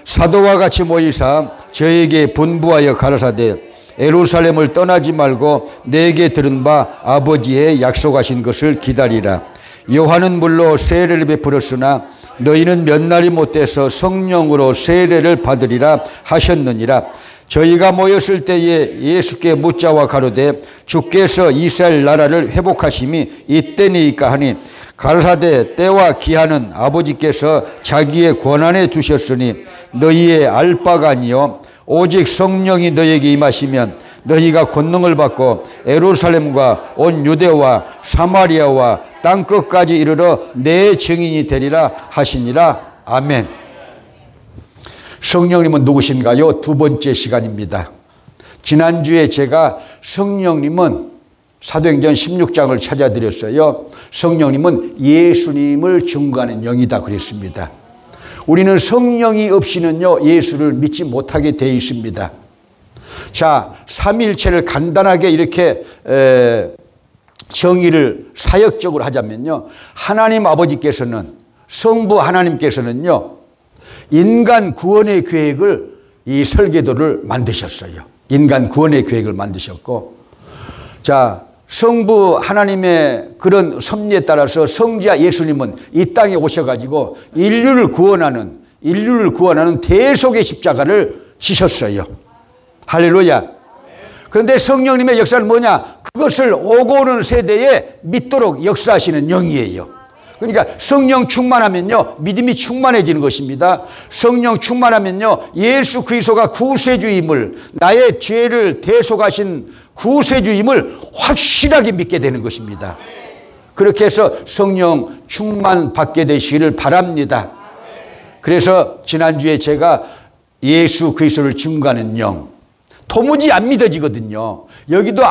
사도와 같이 모이사 저에게 분부하여 가라사대 예루살렘을 떠나지 말고 내게 들은 바 아버지의 약속하신 것을 기다리라. 요한은 물로 세례를 베풀었으나 너희는 몇 날이 못돼서 성령으로 세례를 받으리라 하셨느니라. 저희가 모였을 때에 예수께 묻자와 가로되 주께서 이스라엘 나라를 회복하심이 이때니까 하니 가라사대 때와 기한은 아버지께서 자기의 권한에 두셨으니 너희의 알 바가 아니요 오직 성령이 너희에게 임하시면 너희가 권능을 받고 예루살렘과 온 유대와 사마리아와 땅끝까지 이르러 내 증인이 되리라 하시니라. 아멘. 성령님은 누구신가요? 두 번째 시간입니다. 지난주에 제가 성령님은 사도행전 16장을 찾아드렸어요. 성령님은 예수님을 증거하는 영이다 그랬습니다. 우리는 성령이 없이는요 예수를 믿지 못하게 되어 있습니다. 자, 삼위일체를 간단하게 이렇게 정의를 사역적으로 하자면요, 하나님 아버지께서는, 성부 하나님께서는요 인간 구원의 계획을, 이 설계도를 만드셨어요. 인간 구원의 계획을 만드셨고, 자, 성부 하나님의 그런 섭리에 따라서 성자 예수님은 이 땅에 오셔가지고 인류를 구원하는 대속의 십자가를 지셨어요. 할렐루야. 그런데 성령님의 역사는 뭐냐? 그것을 오고 오는 세대에 믿도록 역사하시는 영이에요. 그러니까 성령 충만하면요 믿음이 충만해지는 것입니다. 성령 충만하면요 예수 그리스도가 구세주임을, 나의 죄를 대속하신 구세주임을 확실하게 믿게 되는 것입니다. 그렇게 해서 성령 충만 받게 되시기를 바랍니다. 그래서 지난주에 제가 예수 그리스도를 증거하는 영, 도무지 안 믿어지거든요. 여기도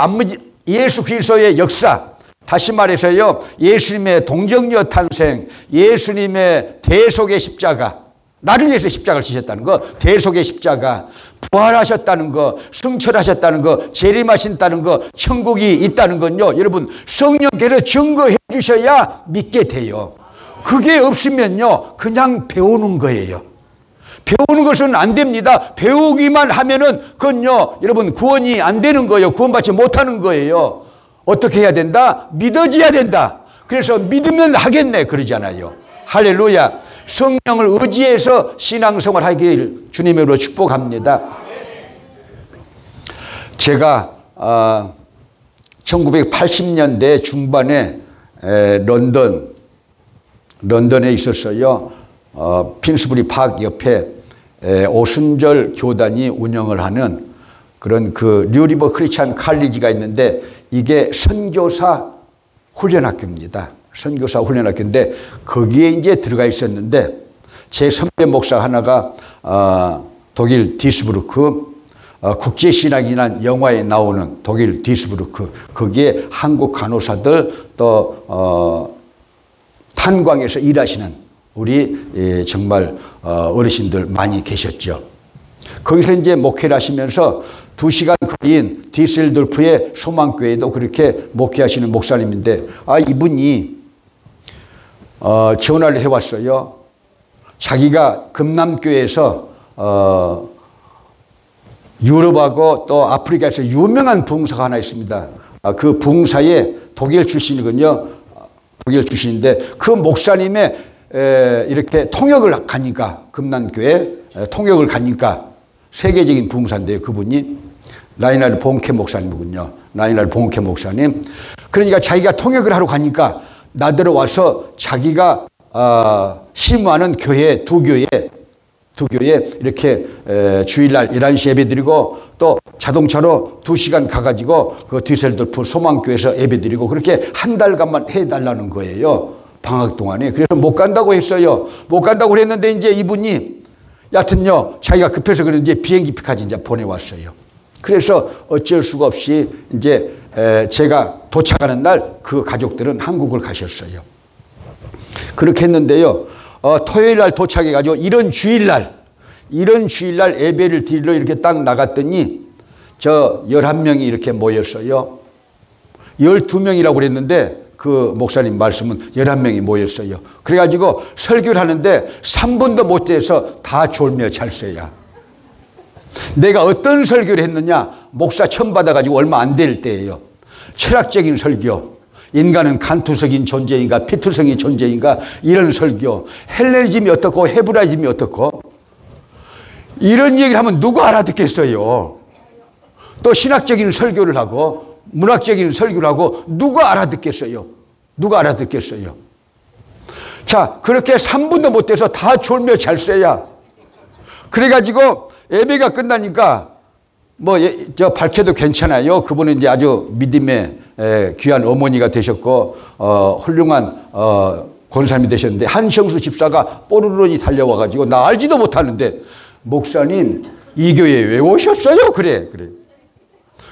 예수 그리스도의 역사, 다시 말해서요 예수님의 동정녀 탄생, 예수님의 대속의 십자가, 나를 위해서 십자가를 지셨다는 거, 대속의 십자가, 부활하셨다는 거, 승천하셨다는 거, 재림하신다는 거, 천국이 있다는 건요 여러분 성령께서 증거해 주셔야 믿게 돼요. 그게 없으면요 그냥 배우는 거예요. 배우는 것은 안 됩니다. 배우기만 하면은 그건요 여러분 구원이 안 되는 거예요. 구원받지 못하는 거예요. 어떻게 해야 된다? 믿어져야 된다. 그래서 믿으면 하겠네 그러잖아요. 할렐루야. 성령을 의지해서 신앙생활 하기를 주님으로 축복합니다. 제가 1980년대 중반에 런던에 있었어요. 핀스부리 팍 옆에 오순절 교단이 운영을 하는 그런 그 뉴리버 크리스찬 칼리지가 있는데, 이게 선교사 훈련학교입니다. 선교사 훈련학교인데 거기에 이제 들어가 있었는데, 제 선배 목사 하나가 독일 디스부르크 국제신앙이라는 영화에 나오는 독일 디스부르크, 거기에 한국 간호사들 또 탄광에서 일하시는 우리 정말 어르신들 많이 계셨죠. 거기서 이제 목회를 하시면서 2시간 거리인 디셀돌프의 소망교회도 그렇게 목회하시는 목사님인데, 이분이 전화를 해왔어요. 자기가 금남교회에서 유럽하고 또 아프리카에서 유명한 부흥사가 하나 있습니다. 그 부흥사의 독일 출신이거든요. 독일 출신인데 그 목사님의 이렇게 통역을 가니까, 금남교회 통역을 가니까 세계적인 부흥사인데요. 그분이 라이나르 본케 목사님이군요. 라이나르 본케 목사님. 그러니까 자기가 통역을 하러 가니까 나더러 와서 자기가 심무하는 교회 두 교회 이렇게 주일날 11시 예배드리고 또 자동차로 2시간 가가지고 그 디셀돌프 소망교회에서 예배드리고 그렇게 한 달간만 해달라는 거예요. 방학 동안에. 그래서 못 간다고 했어요. 못 간다고 그랬는데 이제 이분이 여하튼요 자기가 급해서 그런지 비행기표까지 이제 보내왔어요. 그래서 어쩔 수가 없이 이제 제가 도착하는 날 그 가족들은 한국을 가셨어요. 그렇게 했는데요. 토요일 날 도착해가지고 이런 주일날 예배를 드리러 이렇게 딱 나갔더니 저 11명이 이렇게 모였어요. 12명이라고 그랬는데 그 목사님 말씀은 11명이 모였어요. 그래가지고 설교를 하는데 3분도 못 돼서 다 졸며 잤어요. 내가 어떤 설교를 했느냐? 목사 처음 받아가지고 얼마 안 될 때예요. 철학적인 설교. 인간은 간투성인 존재인가 피투성인 존재인가 이런 설교. 헬레니즘이 어떻고 헤브라이즘이 어떻고 이런 얘기를 하면 누가 알아듣겠어요? 또 신학적인 설교를 하고 문학적인 설교를 하고 누가 알아듣겠어요? 누가 알아듣겠어요? 자, 그렇게 3분도 못 돼서 다 졸며 잤어야. 그래가지고 예배가 끝나니까 뭐 저 밝혀도 괜찮아요. 그분은 이제 아주 믿음의 귀한 어머니가 되셨고 훌륭한 권사님이 되셨는데 한정수 집사가 뽀르르니 달려와가지고 나 알지도 못하는데 목사님 이 교회에 왜 오셨어요? 그래.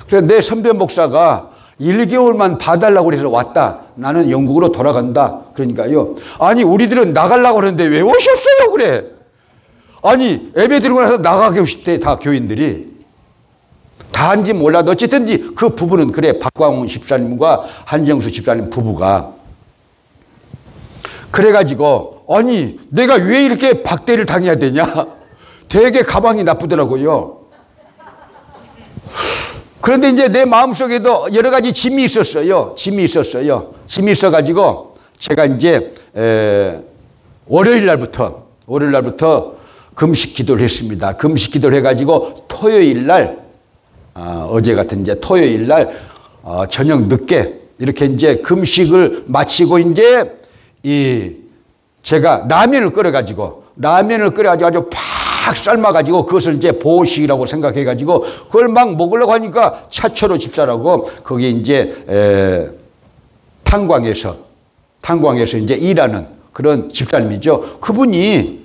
그래서 내 선배 목사가 1개월만 봐달라고 그래서 왔다. 나는 영국으로 돌아간다. 그러니까요. 아니 우리들은 나가려고 그러는데 왜 오셨어요? 그래. 아니 예배 드리고 나서 나가고 싶대 다 교인들이. 다인지 몰라도 어쨌든지 그 부부는 그래. 박광훈 집사님과 한정수 집사님 부부가. 그래가지고 아니 내가 왜 이렇게 박대를 당해야 되냐. 되게 가방이 나쁘더라고요. 그런데 이제 내 마음속에도 여러 가지 짐이 있었어요. 짐이 있어가지고 제가 이제 월요일 날부터 금식 기도를 했습니다. 금식 기도를 해가지고 토요일 날 어제 같은 이제 토요일 날 저녁 늦게 이렇게 이제 금식을 마치고 이제 제가 라면을 끓여가지고 아주 팍 삶아가지고 그것을 이제 보식이라고 생각해가지고 그걸 막 먹으려고 하니까 차철호 집사라고 거기 이제 탄광에서 이제 일하는 그런 집사님이죠. 그분이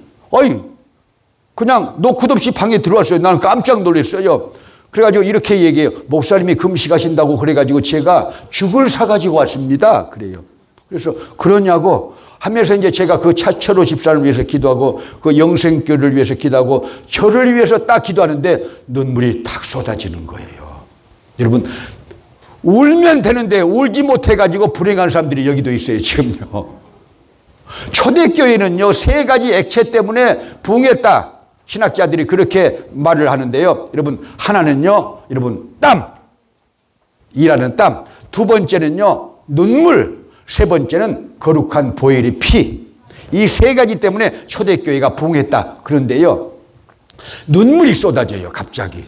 그냥 노크도 없이 방에 들어왔어요. 나는 깜짝 놀랐어요. 그래가지고 이렇게 얘기해요. 목사님이 금식하신다고 그래가지고 제가 죽을 사가지고 왔습니다. 그래요. 그래서 그러냐고 하면서 이제 제가 그 차철호 집사를 위해서 기도하고 그 영생교를 위해서 기도하고 저를 위해서 딱 기도하는데 눈물이 탁 쏟아지는 거예요. 여러분 울면 되는데 울지 못해가지고 불행한 사람들이 여기도 있어요. 지금요. 초대교회는요 3가지 액체 때문에 붕했다. 신학자들이 그렇게 말을 하는데요. 여러분 하나는요. 여러분 땀. 일하는 땀. 2번째는요. 눈물. 3번째는 거룩한 보혈의 피. 이 3가지 때문에 초대교회가 붕했다. 그런데요. 눈물이 쏟아져요. 갑자기.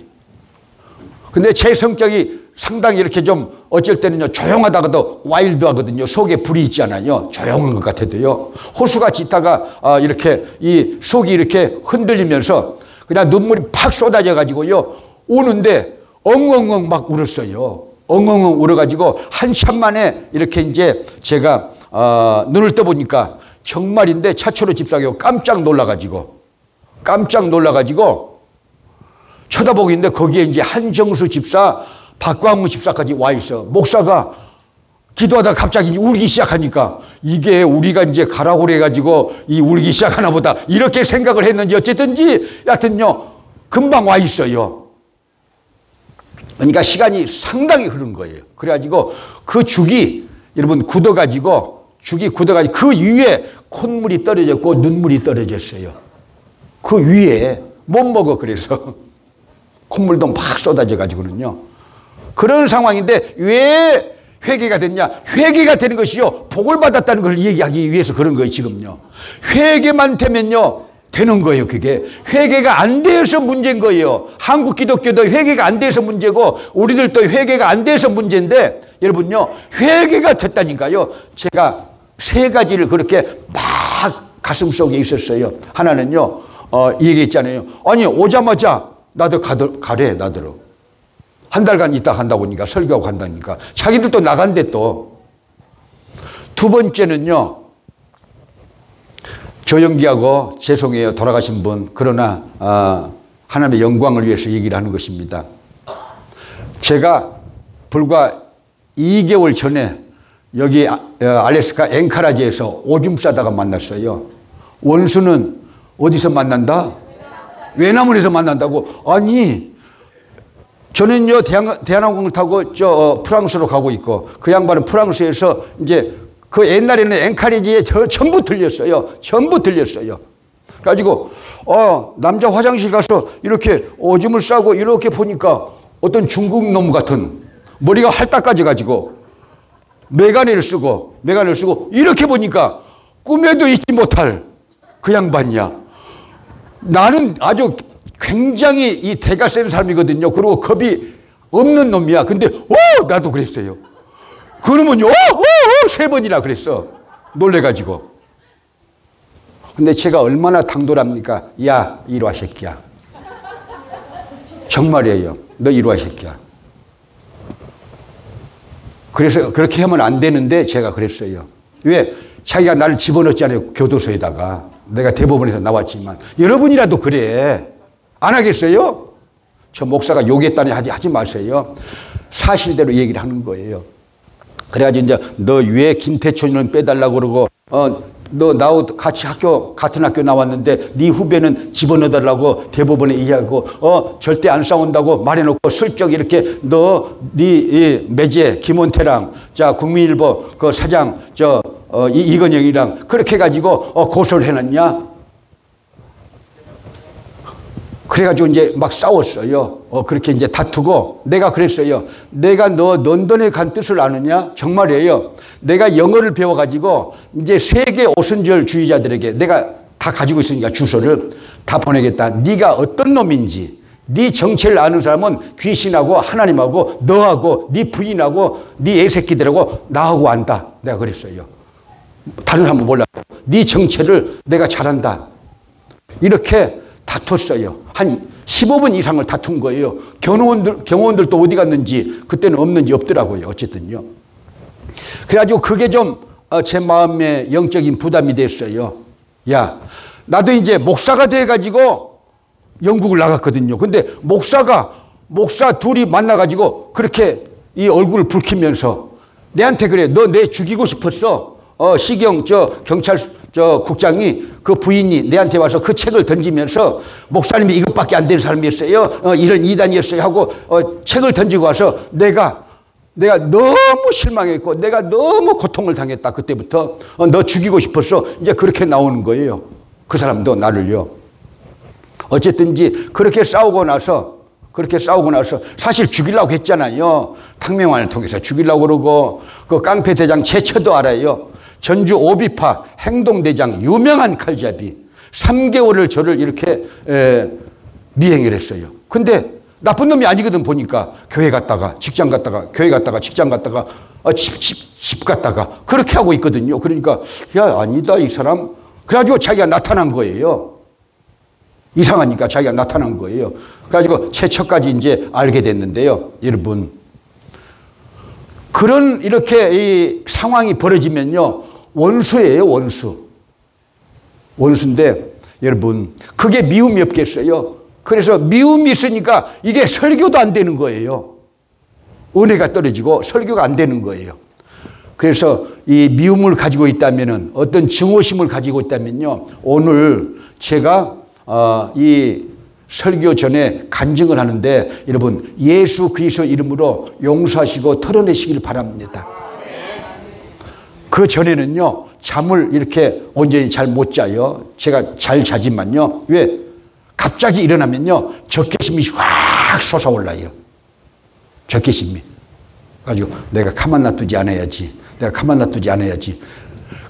근데 제 성격이 상당히 이렇게 좀 어쩔 때는요. 조용하다가도 와일드하거든요. 속에 불이 있잖아요. 조용한 것 같아도요. 호수같이 있다가 이렇게 이 속이 이렇게 흔들리면서 그냥 눈물이 팍 쏟아져 가지고요. 우는데 엉엉엉 막 울었어요. 엉엉엉 울어가지고 한참 만에 이렇게 이제 제가 눈을 떠보니까 정말인데 차철호 집사가 깜짝 놀라가지고 쳐다보고 있는데 거기에 이제 한정수 집사, 박광훈 집사까지 와 있어. 목사가 기도하다가 갑자기 울기 시작하니까 이게 우리가 이제 가라고 그래가지고 이 울기 시작하나 보다 이렇게 생각을 했는지 어쨌든지 여하튼요 금방 와 있어요. 그러니까 시간이 상당히 흐른 거예요. 그래가지고 그 죽이 여러분 굳어가지고 그 위에 콧물이 떨어졌고 눈물이 떨어졌어요. 그 위에 못 먹어. 그래서 콧물도 막 쏟아져가지고는요. 그런 상황인데 왜 회개가 됐냐? 회개가 되는 것이요. 복을 받았다는 걸 얘기하기 위해서 그런 거예요. 지금요. 회개만 되면요. 되는 거예요. 그게 회개가 안 돼서 문제인 거예요. 한국 기독교도 회개가 안 돼서 문제고 우리들도 회개가 안 돼서 문제인데 여러분요. 회개가 됐다니까요. 제가 3가지를 그렇게 막 가슴속에 있었어요. 하나는요. 얘기했잖아요. 아니 오자마자 나도 가래. 나더러. 한 달간 있다 간다고 하니까 설교하고 간다니까. 자기들도 나간대 또. 2번째는요. 조영기하고 죄송해요. 돌아가신 분. 그러나 하나님의 영광을 위해서 얘기를 하는 것입니다. 제가 불과 2개월 전에 여기 알래스카 앵카라지에서 오줌 싸다가 만났어요. 원수는 어디서 만난다? 외나물에서 만난다고. 아니 저는요 대한항공을 타고 프랑스로 가고 있고 그 양반은 프랑스에서 이제 그 옛날에는 엔카레지에 전부 들렸어요. 전부 들렸어요. 그래가지고 남자 화장실 가서 이렇게 오줌을 싸고 이렇게 보니까 어떤 중국 놈 같은 머리가 할딱까지 가지고 메가네를 쓰고 이렇게 보니까 꿈에도 잊지 못할 그 양반이야. 나는 아주 굉장히 이 대가 센 사람이거든요. 그리고 겁이 없는 놈이야. 근데 나도 그랬어요. 그러면요 3번이나 그랬어. 놀래가지고. 근데 제가 얼마나 당돌합니까? 야 이리 와 새끼야. 정말이에요. 너 이리 와 새끼야. 그래서 그렇게 하면 안 되는데 제가 그랬어요. 왜? 자기가 나를 집어넣었잖아요. 교도소에다가. 내가 대법원에서 나왔지만. 여러분이라도 그래. 안 하겠어요? 저 목사가 욕했다니 하지 마세요. 사실대로 얘기를 하는 거예요. 그래가지고 이제 너 왜 김태촌이는 빼달라고 그러고 너 나하고 같은 학교 나왔는데 네 후배는 집어넣어달라고 대법원에 이야기하고 절대 안 싸운다고 말해놓고 슬쩍 이렇게 네 매제 김원태랑 자 국민일보 그 사장 이건영이랑 그렇게 해가지고 고소를 해놨냐? 그래가지고 이제 막 싸웠어요. 그렇게 이제 다투고 내가 그랬어요. 내가 너 런던에 간 뜻을 아느냐? 정말이에요. 내가 영어를 배워가지고 이제 세계 오순절주의자들에게 내가 다 가지고 있으니까 주소를 다 보내겠다. 네가 어떤 놈인지 네 정체를 아는 사람은 귀신하고 하나님하고 너하고 네 부인하고 네 애새끼들하고 나하고 안다. 내가 그랬어요. 다른 사람은 몰라도 네 정체를 내가 잘 안다. 이렇게 다퉜어요. 한 15분 이상을 다툰 거예요. 경호원들도 어디 갔는지 그때는 없는지 없더라고요. 어쨌든요. 그래가지고 그게 좀 제 마음에 영적인 부담이 됐어요. 야, 나도 이제 목사가 돼가지고 영국을 나갔거든요. 근데 목사 둘이 만나가지고 그렇게 이 얼굴을 붉히면서 내한테 그래. 너 내 죽이고 싶었어. 시경 경찰 국장이 그 부인이 내한테 와서 그 책을 던지면서 목사님이 이것밖에 안 되는 사람이었어요. 이런 이단이었어요 하고 책을 던지고 와서 내가 너무 실망했고 내가 너무 고통을 당했다. 그때부터 너 죽이고 싶었어. 이제 그렇게 나오는 거예요. 그 사람도 나를요. 어쨌든지 그렇게 싸우고 나서 사실 죽이려고 했잖아요. 탕명환을 통해서 죽이려고 그러고 그 깡패대장 제처도 알아요. 전주 오비파 행동대장 유명한 칼잡이 3개월을 저를 이렇게 미행을 했어요. 근데 나쁜 놈이 아니거든. 보니까 교회 갔다가 직장 갔다가 교회 갔다가 직장 갔다가 집 갔다가 그렇게 하고 있거든요. 그러니까 야 아니다 이 사람. 그래가지고 자기가 나타난 거예요. 이상하니까 자기가 나타난 거예요. 그래가지고 최초까지 이제 알게 됐는데요. 여러분 그런 이렇게 이 상황이 벌어지면요 원수예요. 원수인데 여러분 그게 미움이 없겠어요. 그래서 미움이 있으니까 이게 설교도 안 되는 거예요. 은혜가 떨어지고 설교가 안 되는 거예요. 그래서 이 미움을 가지고 있다면은 어떤 증오심을 가지고 있다면요 오늘 제가 이 설교 전에 간증을 하는데 여러분 예수 그리스도 이름으로 용서하시고 털어내시길 바랍니다. 그 전에는요 잠을 이렇게 온전히 잘 못 자요. 제가 잘 자지만요. 왜? 갑자기 일어나면요 적개심이 확 솟아올라요. 적개심이. 가지고 내가 가만 놔두지 않아야지.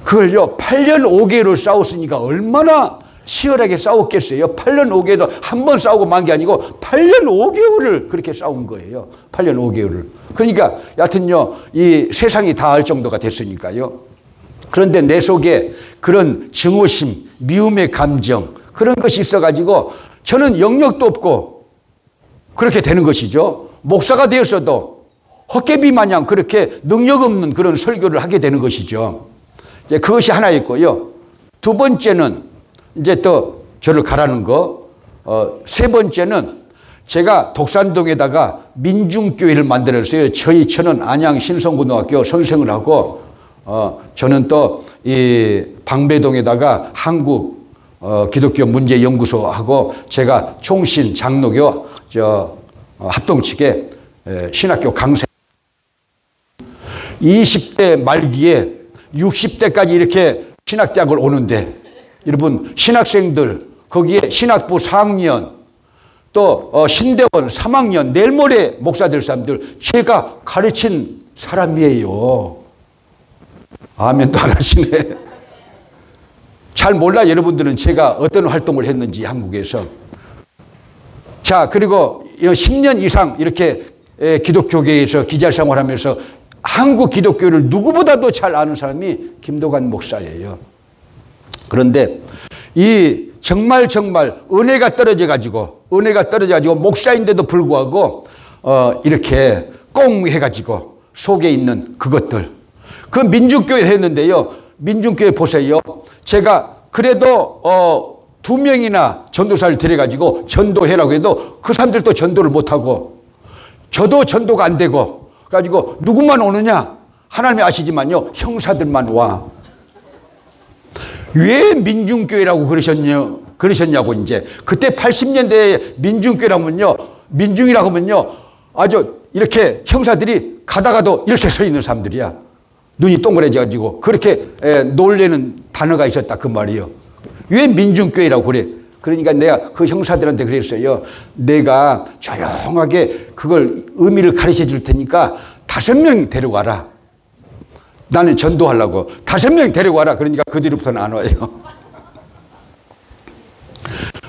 그걸요 8년 5개월을 싸웠으니까 얼마나 치열하게 싸웠겠어요. 8년 5개월도 한 번 싸우고 만 게 아니고 8년 5개월을 그렇게 싸운 거예요. 8년 5개월을. 그러니까 여하튼요 이 세상이 다 알 정도가 됐으니까요. 그런데 내 속에 그런 증오심, 미움의 감정 그런 것이 있어가지고 저는 영역도 없고 그렇게 되는 것이죠. 목사가 되었어도 헛개비 마냥 그렇게 능력 없는 그런 설교를 하게 되는 것이죠. 이제 그것이 하나 있고요. 두 번째는 이제 또 저를 가라는 거. 세 번째는 제가 독산동에다가 민중교회를 만들었어요. 저희 처는 안양 신성고등학교 선생을 하고 저는 또 이 방배동에다가 한국 기독교 문제연구소 하고 제가 총신 장로교 합동 측에 신학교 강사 20대 말기에 60대까지 이렇게 신학대학을 오는데 여러분 신학생들 거기에 신학부 4학년 또 신대원 3학년 내일 모레 목사 될 사람들 제가 가르친 사람이에요. 아멘도 안 하시네. 잘 몰라 여러분들은 제가 어떤 활동을 했는지 한국에서. 자, 그리고 10년 이상 이렇게 기독교계에서 기자생활하면서 한국 기독교를 누구보다도 잘 아는 사람이 김도관 목사예요. 그런데 이 정말 은혜가 떨어져 가지고 목사인데도 불구하고 이렇게 꽁 해가지고 속에 있는 그것들 그 민중교회를 했는데요. 민중교회 보세요. 제가 그래도 2명이나 전도사를 데려가지고 전도해라고 해도 그 사람들도 전도를 못하고 저도 전도가 안 되고 그래가지고 누구만 오느냐? 하나님이 아시지만요. 형사들만 와. 왜 민중교회라고 그러셨냐고 이제 그때 80년대에 민중교회라면요. 민중이라고 하면요. 아주 이렇게 형사들이 가다가도 이렇게 서 있는 사람들이야. 눈이 동그래져가지고 그렇게 놀래는 단어가 있었다 그 말이요. 왜 민중교회라고 그래? 그러니까 내가 그 형사들한테 그랬어요. 내가 조용하게 그걸 의미를 가르쳐 줄 테니까 5명 데려와라. 나는 전도하려고 5명 데려와라. 그러니까 그 뒤로부터는 안 와요.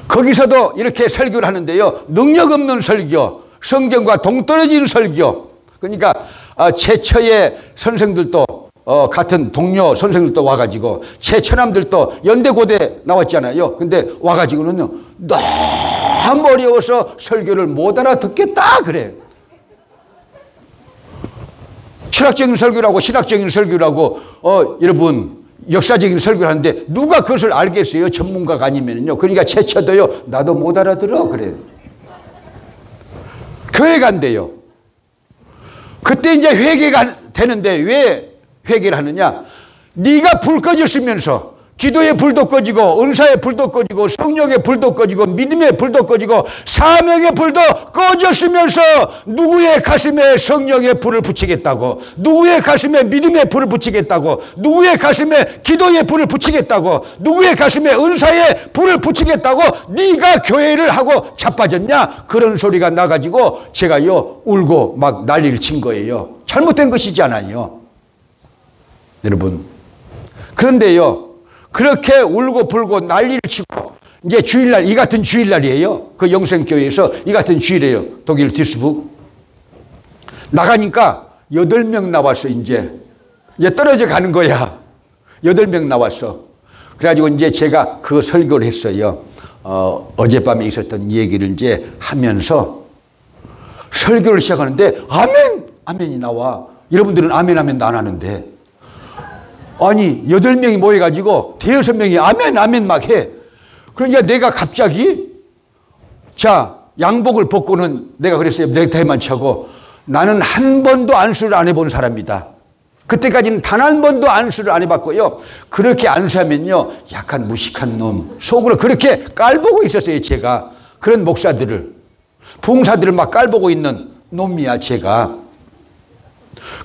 거기서도 이렇게 설교를 하는데요. 능력 없는 설교, 성경과 동떨어진 설교. 그러니까 제처의 선생들도 같은 동료 선생들도 와가지고 제처남들도 연대고대 나왔잖아요. 근데 와가지고는요. 너무 어려워서 설교를 못 알아듣겠다 그래. 철학적인 설교라고 신학적인 설교라고 여러분 역사적인 설교를 하는데 누가 그것을 알겠어요? 전문가가 아니면요. 그러니까 제쳐도요. 나도 못 알아들어 그래. 교회 간대요. 그때 이제 회개가 되는데 왜 회개를 하느냐? 네가 불 꺼졌으면서 기도의 불도 꺼지고 은사의 불도 꺼지고 성령의 불도 꺼지고 믿음의 불도 꺼지고 사명의 불도 꺼졌으면서 누구의 가슴에 성령의 불을 붙이겠다고, 누구의 가슴에 믿음의 불을 붙이겠다고, 누구의 가슴에 기도의 불을 붙이겠다고, 누구의 가슴에 은사의 불을 붙이겠다고 네가 교회를 하고 자빠졌냐? 그런 소리가 나가지고 제가요 울고 막 난리를 친 거예요. 잘못된 것이잖아요 여러분. 그런데요 그렇게 울고 불고 난리를 치고 이제 주일날 이 같은 주일날이에요. 그 영생교회에서 이 같은 주일이에요. 독일 디스북 나가니까 8명 나왔어. 이제 떨어져 가는 거야. 8명 나왔어. 그래가지고 이제 제가 그 설교를 했어요. 어젯밤에 있었던 얘기를 이제 하면서 설교를 시작하는데 아멘! 아멘이 나와. 여러분들은 아멘 하면도 안 하는데 아니 8명이 모여가지고 5명이 아멘 아멘 막 해. 그러니까 내가 갑자기 자 양복을 벗고는 내가 그랬어요. 넥타이만 차고 나는 한 번도 안수를 안 해본 사람이다. 그때까지는 단 한 번도 안수를 안 해봤고요. 그렇게 안수하면요 약간 무식한 놈 속으로 그렇게 깔보고 있었어요. 제가 그런 목사들을 부흥사들을 막 깔보고 있는 놈이야 제가.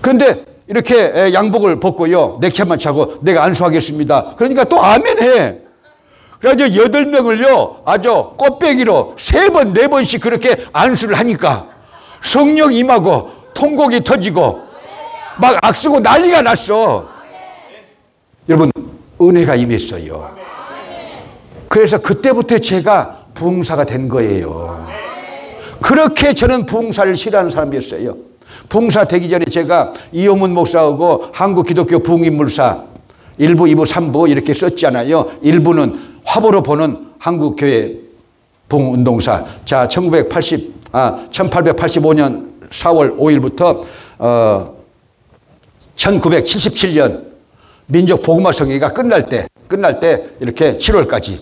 그런데 이렇게 양복을 벗고요. 넥타이만 차고 내가 안수하겠습니다. 그러니까 또 아멘 해. 그래가지고 8명을요. 아주 꽃배기로 3번, 4번씩 그렇게 안수를 하니까 성령 임하고 통곡이 터지고 막 악쓰고 난리가 났어. 여러분 은혜가 임했어요. 그래서 그때부터 제가 부흥사가 된 거예요. 그렇게 저는 부흥사를 싫어하는 사람이었어요. 부흥사 되기 전에 제가 이호문 목사하고 한국기독교 부흥인물사 1부, 2부, 3부 이렇게 썼잖아요. 1부는 화보로 보는 한국교회 부흥운동사. 자, 1885년 4월 5일부터 1977년 민족복음화성회가 끝날 때 이렇게 7월까지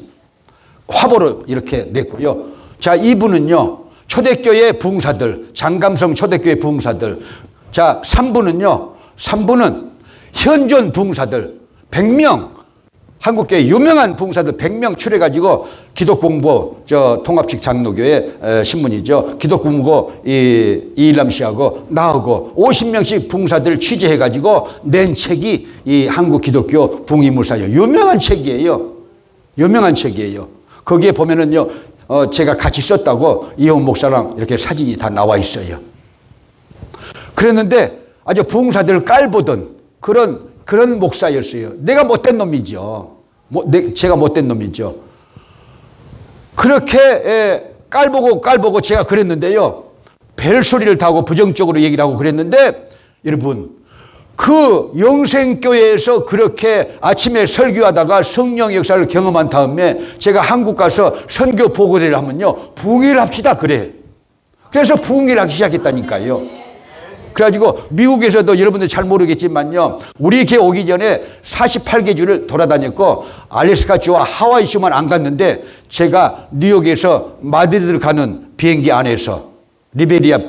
화보로 이렇게 냈고요. 자, 2부는요. 초대교회 부흥사들, 장감성 초대교회 부흥사들. 자, 3부는요. 3부는 현존 부흥사들 100명 한국교회 유명한 부흥사들 100명 출해가지고 기독공보 통합식 장로교회 신문이죠. 기독공보 이일남 씨하고 나하고 50명씩 부흥사들 취재해가지고 낸 책이 이 한국 기독교 부흥인물사예요. 유명한 책이에요. 유명한 책이에요. 거기에 보면은요, 제가 같이 썼다고 이용 목사랑 이렇게 사진이 다 나와 있어요. 그랬는데 아주 부흥사들을 깔보던 그런 목사였어요. 내가 못된 놈이죠. 제가 못된 놈이죠. 그렇게 깔보고 제가 그랬는데요. 벨소리를 타고 부정적으로 얘기를 하고 그랬는데 여러분, 그 영생교회에서 그렇게 아침에 설교하다가 성령 역사를 경험한 다음에 제가 한국 가서 선교 보고를 하면요, 부흥회를 합시다 그래. 그래서 부흥회를 하기 시작했다니까요. 그래가지고 미국에서도 여러분들 잘 모르겠지만요, 우리 교회 오기 전에 48개 주를 돌아다녔고 알래스카 주와 하와이 주만 안 갔는데 제가 뉴욕에서 마드리드를 가는 비행기 안에서 리베리아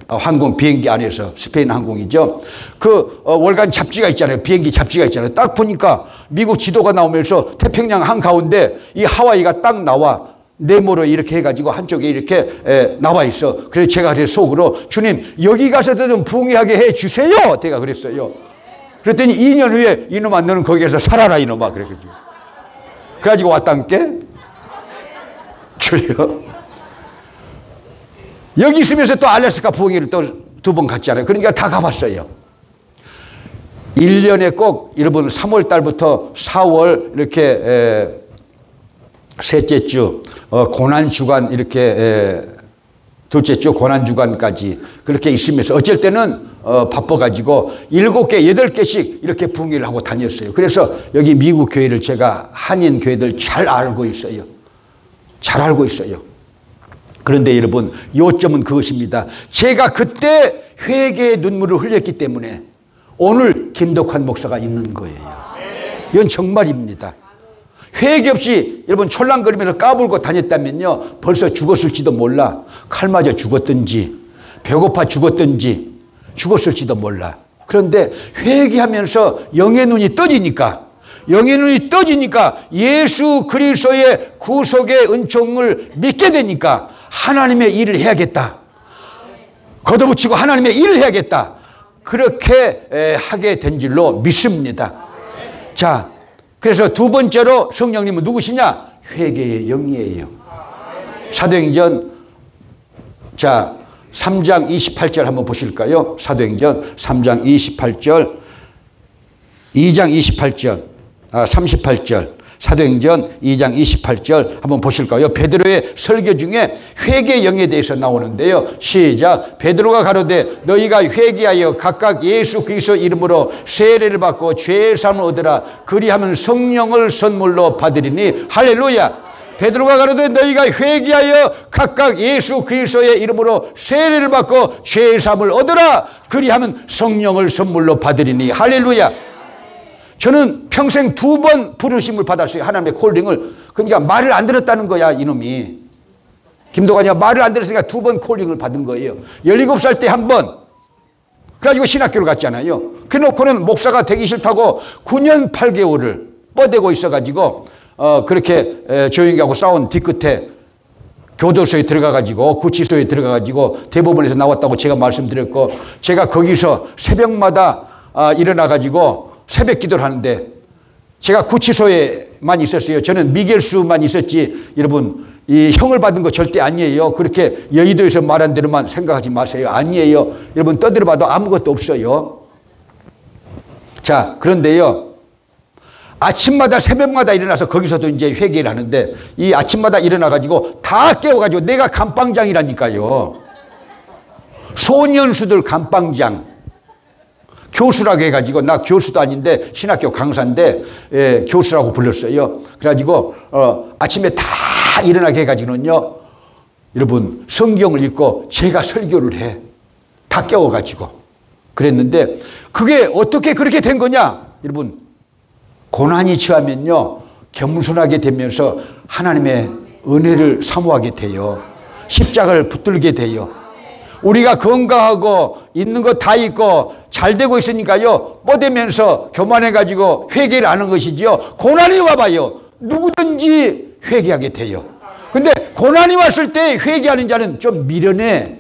항공 비행기 안에서, 스페인 항공이죠, 그 월간 잡지가 있잖아요. 비행기 잡지가 있잖아요. 딱 보니까 미국 지도가 나오면서 태평양 한가운데 이 하와이가 딱 나와. 네모로 이렇게 해가지고 한쪽에 이렇게 나와 있어. 그래서 제가 그래서 속으로, 주님 여기 가서도 좀 부흥하게 해주세요. 제가 그랬어요. 그랬더니 2년 후에 이놈아 너는 거기에서 살아라 이놈아. 그래가지고 왔다니까. 주여. 여기 있으면서 또 알래스카 부흥회를 또 2번 갔잖아요. 그러니까 다 가봤어요. 1년에 꼭 여러분 3월 달부터 4월 이렇게 셋째 주 고난주간, 이렇게 둘째 주 고난주간까지 그렇게 있으면서 어쩔 때는 바빠가지고 7개, 8개씩 이렇게 부흥회를 하고 다녔어요. 그래서 여기 미국 교회를 제가 한인 교회들 잘 알고 있어요. 잘 알고 있어요. 그런데 여러분, 요점은 그것입니다. 제가 그때 회개의 눈물을 흘렸기 때문에 오늘 김덕환 목사가 있는 거예요. 이건 정말입니다. 회개 없이 여러분 촐랑거리면서 까불고 다녔다면요, 벌써 죽었을지도 몰라. 칼 맞아 죽었든지 배고파 죽었든지 죽었을지도 몰라. 그런데 회개하면서 영의 눈이 떠지니까 예수 그리스도의 구속의 은총을 믿게 되니까 하나님의 일을 해야겠다. 걷어붙이고 하나님의 일을 해야겠다. 그렇게 하게 된 줄로 믿습니다. 자, 그래서 2번째로 성령님은 누구시냐? 회개의 영이에요. 사도행전 3장 28절 한번 보실까요? 사도행전 3장 28절, 2장 28절, 38절, 사도행전 2장 28절 한번 보실까요? 베드로의 설교 중에 회개의 영에 대해서 나오는데요. 시작. 베드로가 가로되 너희가 회개하여 각각 예수 그리스도 이름으로 세례를 받고 죄의 사함을 얻으라. 그리하면 성령을 선물로 받으리니. 할렐루야. 베드로가 가로되 너희가 회개하여 각각 예수 그리스도의 이름으로 세례를 받고 죄의 사함을 얻으라. 그리하면 성령을 선물로 받으리니. 할렐루야. 저는 평생 2번 부르심을 받았어요. 하나님의 콜링을. 그러니까 말을 안 들었다는 거야, 이놈이. 김도관이가 말을 안 들었으니까 2번 콜링을 받은 거예요. 17살 때 1번. 그래가지고 신학교를 갔잖아요. 그래놓고는 목사가 되기 싫다고 9년 8개월을 뻗대고 있어가지고 그렇게 조용히 하고 싸운 뒤끝에 교도소에 들어가가지고 구치소에 들어가가지고 대법원에서 나왔다고 제가 말씀드렸고, 제가 거기서 새벽마다 일어나가지고 새벽 기도를 하는데, 제가 구치소에만 있었어요. 저는 미겔수만 있었지 여러분 이 형을 받은 거 절대 아니에요. 그렇게 여의도에서 말한 대로만 생각하지 마세요. 아니에요. 여러분 떠들어봐도 아무것도 없어요. 자, 그런데요, 아침마다 새벽마다 일어나서 거기서도 이제 회개를 하는데, 이 아침마다 일어나가지고 다 깨워가지고, 내가 감방장이라니까요. 소년수들 감방장. 교수라고 해가지고, 나 교수도 아닌데 신학교 강사인데 교수라고 불렀어요. 그래가지고 아침에 다 일어나게 해가지고는요, 여러분 성경을 읽고 제가 설교를 해. 다 깨워가지고 그랬는데, 그게 어떻게 그렇게 된 거냐? 여러분, 고난이 처하면요 겸손하게 되면서 하나님의 은혜를 사모하게 돼요. 십자가를 붙들게 돼요. 우리가 건강하고 있는 거 다 있고 잘 되고 있으니까요, 뻗으면서 교만해가지고 회개를 하는 것이지요. 고난이 와봐요, 누구든지 회개하게 돼요. 근데 고난이 왔을 때 회개하는 자는 좀 미련해.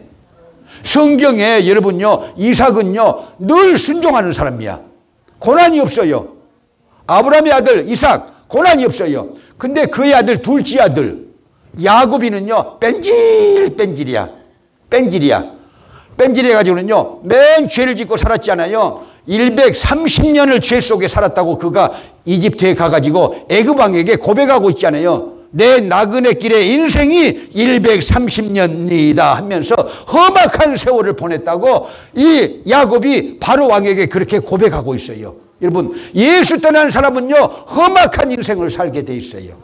성경에 여러분요, 이삭은요 늘 순종하는 사람이야. 고난이 없어요. 아브라함의 아들 이삭 고난이 없어요. 근데 그의 아들 둘째 아들 야곱이는요 뺀질뺀질이야. 뺀질해가지고는요 맨 죄를 짓고 살았잖아요. 130년을 죄 속에 살았다고 그가 이집트에 가가지고 애굽 왕에게 고백하고 있잖아요. 내 나그네 길의 인생이 130년이다 하면서 험악한 세월을 보냈다고 이 야곱이 바로 왕에게 그렇게 고백하고 있어요. 여러분, 예수 떠난 사람은요 험악한 인생을 살게 돼 있어요.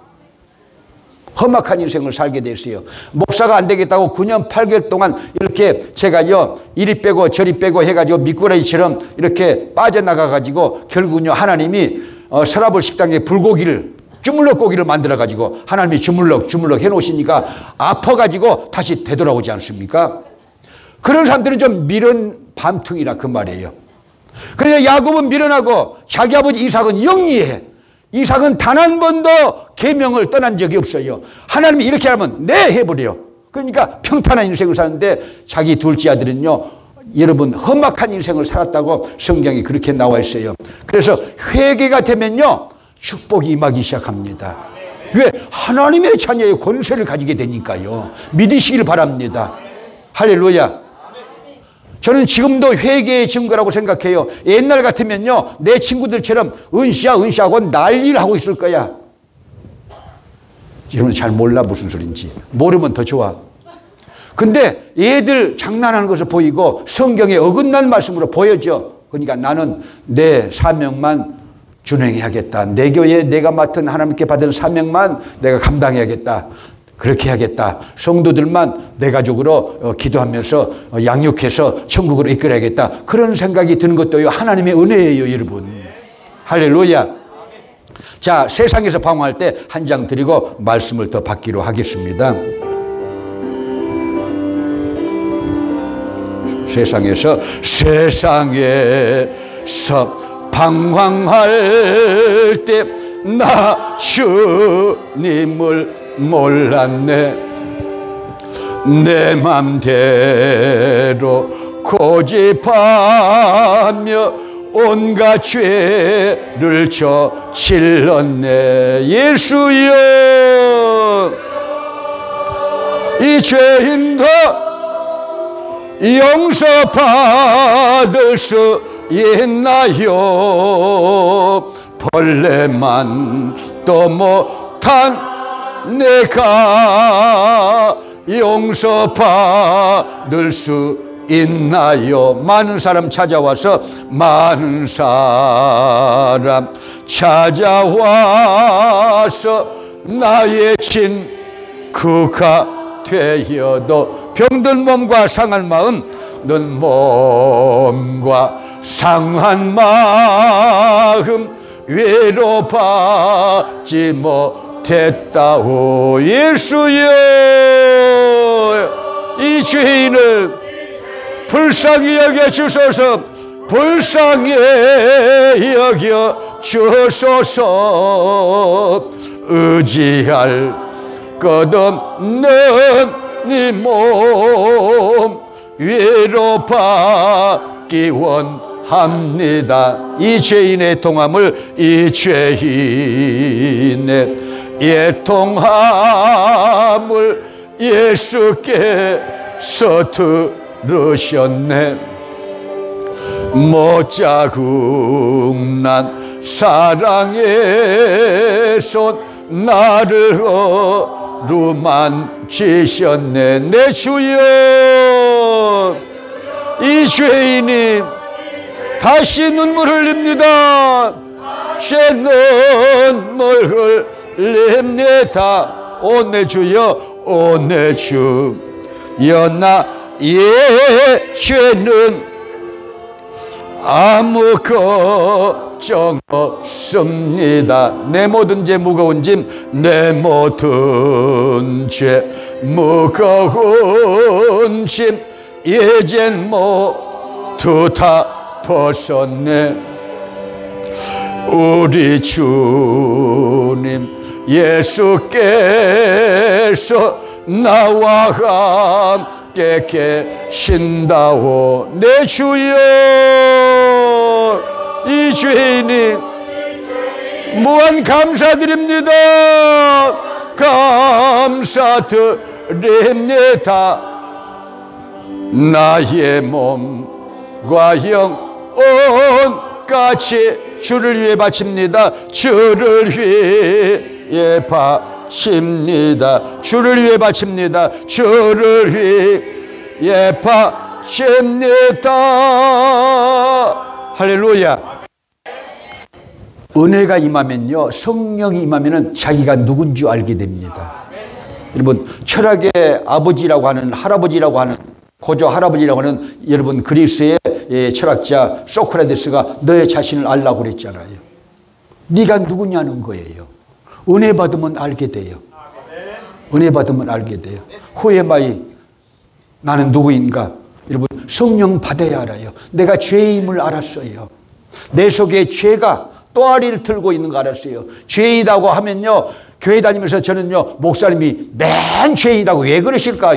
험악한 인생을 살게 돼 있어요. 목사가 안 되겠다고 9년 8개월 동안 이렇게 제가요 이리 빼고 저리 빼고 해가지고 미꾸라지처럼 이렇게 빠져나가가지고 결국은요 하나님이 서라벌 식당에 불고기를 주물럭 고기를 만들어가지고 하나님이 주물럭 해놓으시니까 아파가지고 다시 되돌아오지 않습니까? 그런 사람들은 좀 미련 밤퉁이라 그 말이에요. 그래서 야곱은 미련하고 자기 아버지 이삭은 영리해. 이삭은 단 한 번도 계명을 떠난 적이 없어요. 하나님이 이렇게 하면 네 해버려요. 그러니까 평탄한 인생을 사는데 자기 둘째 아들은요 여러분 험악한 인생을 살았다고 성경이 그렇게 나와 있어요. 그래서 회개가 되면요 축복이 임하기 시작합니다. 왜? 하나님의 자녀의 권세를 가지게 되니까요. 믿으시길 바랍니다. 할렐루야. 저는 지금도 회개의 증거라고 생각해요. 옛날 같으면요 내 친구들처럼 은시하고 난리를 하고 있을 거야. 여러분 잘 몰라 무슨 소린지. 모르면 더 좋아. 근데 얘들 장난하는 것을 보이고 성경에 어긋난 말씀으로 보여져. 그러니까 나는 내 사명만 준행해야겠다. 내 교회에 내가 맡은 하나님께 받은 사명만 내가 감당해야겠다. 그렇게 해야겠다. 성도들만 내 가족으로 기도하면서 양육해서 천국으로 이끌어야겠다. 그런 생각이 드는 것도 하나님의 은혜예요, 여러분. 할렐루야. 자, 세상에서 방황할 때 한 장 드리고 말씀을 더 받기로 하겠습니다. 세상에서 방황할 때 나 주님을 몰랐네. 내 맘대로 고집하며 온갖 죄를 저질렀네. 예수여, 이 죄인도 용서받을 수 있나요? 벌레만 또 못한 내가 용서받을 수 있나요? 많은 사람 찾아와서 나의 친구가 되어도 병든 몸과 상한 마음, 넌 몸과 상한 마음 외로워하지 못했다오. 예수여, 이 죄인을 불쌍히 여겨주소서. 불쌍히 여겨주소서. 의지할 것 없는 네 몸 위로받기 원합니다. 이 죄인의 통함을, 이 죄인의 애통함을 예수께서 들으셨네. 못자국난 사랑의 손 나를 어루만지셨네. 내 주여, 이 죄인이 다시 눈물 흘립니다. 제 눈물 흘립니다. 오 내 주여, 오 내 주여, 나의 죄는 아무 걱정 없습니다. 내 모든 죄 무거운 짐, 내 모든 죄 무거운 짐 이젠 모두 다 벗었네. 우리 주님 예수께서 나와 함께 계신다오. 내 주여, 이 죄인이 무한 감사드립니다. 감사드립니다. 나의 몸과 영혼 같이 주를 위해 바칩니다. 주를 위해 바칩니다. 주를 위해 바칩니다. 주를 위해 바칩니다. 할렐루야. 은혜가 임하면요, 성령이 임하면은 자기가 누군지 알게 됩니다. 여러분, 철학의 아버지라고 하는, 할아버지라고 하는, 고조 할아버지라고 하는 여러분 그리스의 철학자 소크라테스가 너의 자신을 알라고 그랬잖아요. 네가 누구냐는 거예요. 은혜 받으면 알게 돼요. 은혜 받으면 알게 돼요. 후에마이 나는 누구인가? 여러분, 성령 받아야 알아요. 내가 죄임을 알았어요. 내 속에 죄가 또아리를 들고 있는 거 알았어요. 죄이다고 하면요, 교회 다니면서 저는요, 목사님이 맨 죄이라고 왜 그러실까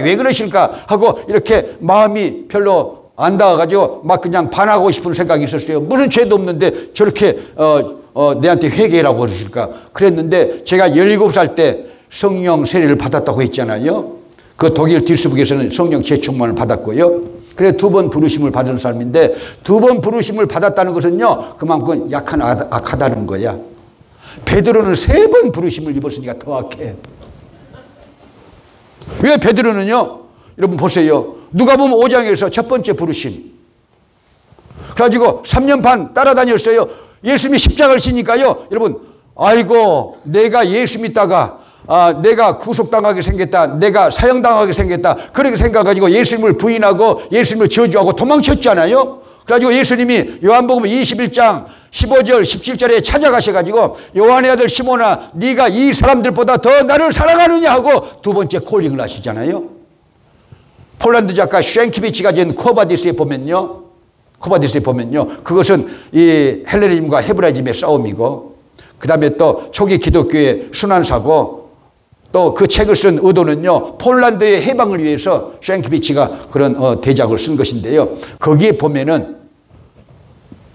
하고 이렇게 마음이 별로 안 닿아가지고 막 그냥 반하고 싶은 생각이 있었어요. 무슨 죄도 없는데 저렇게 내한테 회개라고 그러실까 그랬는데, 제가 17살 때 성령 세례를 받았다고 했잖아요. 그 독일 듀스부르크에서는 성령 재충만을 받았고요. 그래 2번 부르심을 받은 사람인데, 2번 부르심을 받았다는 것은요, 그만큼 약한 악하다는 거야. 베드로는 3번 부르심을 입었으니까 더 악해. 왜 베드로는요, 여러분 보세요. 누가복음 5장에서 첫 번째 부르심 그래가지고 3년 반 따라다녔어요. 예수님이 십자가를 지니까요, 여러분, 아이고 내가 예수 믿다가 내가 구속당하게 생겼다, 내가 사형당하게 생겼다, 그렇게 생각가지고 예수님을 부인하고 예수님을 저주하고 도망쳤잖아요. 그래가지고 예수님이 요한복음 21장 15절 17절에 찾아가셔가지고, 요한의 아들 시몬아, 네가 이 사람들보다 더 나를 사랑하느냐 하고 2번째 콜링을 하시잖아요. 폴란드 작가 쉔키비치가 지은 코바디스에 보면요, 그것은 이 헬레니즘과 헤브라이즘의 싸움이고, 그 다음에 또 초기 기독교의 순환사고, 또 그 책을 쓴 의도는요, 폴란드의 해방을 위해서 쉔키비치가 그런 대작을 쓴 것인데요. 거기에 보면은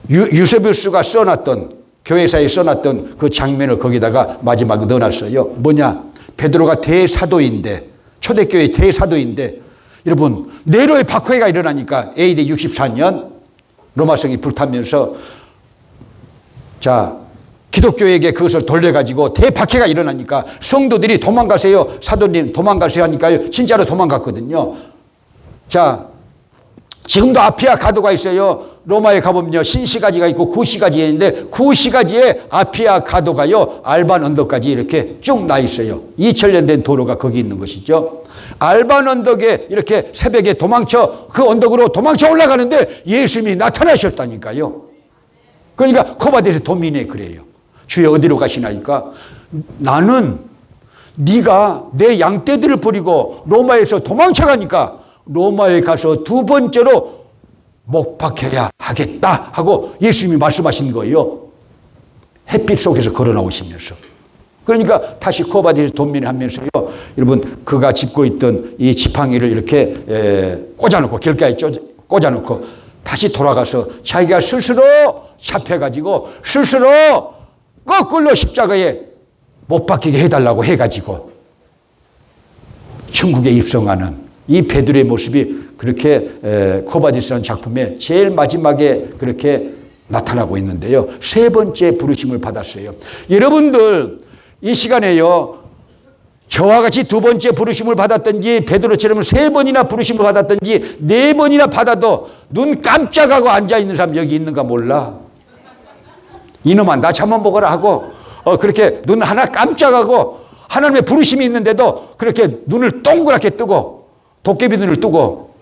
유세비우스가 써놨던, 교회사에 써놨던 그 장면을 거기다가 마지막에 넣어놨어요. 뭐냐, 베드로가 대사도인데, 초대교회 대사도인데, 여러분 네로의 박해가 일어나니까 AD 64년 로마성이 불타면서, 자, 기독교에게 그것을 돌려가지고 대박해가 일어나니까 성도들이 도망가세요, 사도님 도망가세요 하니까요, 진짜로 도망갔거든요. 자, 지금도 아피아 가도가 있어요. 로마에 가보면요, 신시가지가 있고 구시가지가 있는데, 구시가지에 아피아 가도가요, 알반 언덕까지 이렇게 쭉 나 있어요. 2000년 된 도로가 거기 있는 것이죠. 알반 언덕에 이렇게 새벽에 그 언덕으로 도망쳐 올라가는데 예수님이 나타나셨다니까요. 그러니까 코바디스 도민에 그래요. 주여 어디로 가시나니까, 나는 네가 내 양떼들을 버리고 로마에서 도망쳐가니까 로마에 가서 2번째로 못 박혀야 하겠다 하고 예수님이 말씀하신 거예요. 햇빛 속에서 걸어 나오시면서. 그러니까 다시 코바디스 돈민을 하면서요, 여러분 그가 짚고 있던 이 지팡이를 이렇게 꽂아놓고, 길가에 꽂아놓고 다시 돌아가서 자기가 스스로 잡혀가지고 스스로 거꾸로 십자가에 못 박히게 해달라고 해가지고 천국에 입성하는 이 베드로의 모습이 그렇게 코바디스라는 작품에 제일 마지막에 그렇게 나타나고 있는데요. 3번째 부르심을 받았어요. 여러분들 이 시간에요, 저와 같이 2번째 부르심을 받았든지 베드로처럼 3번이나 부르심을 받았든지 4번이나 받아도 눈 깜짝하고 앉아있는 사람 여기 있는가 몰라. 이놈아 나 잠만 보거라 하고 그렇게 눈 하나 깜짝하고 하나님의 부르심이 있는데도 그렇게 눈을 동그랗게 뜨고, 도깨비 눈을 뜨고,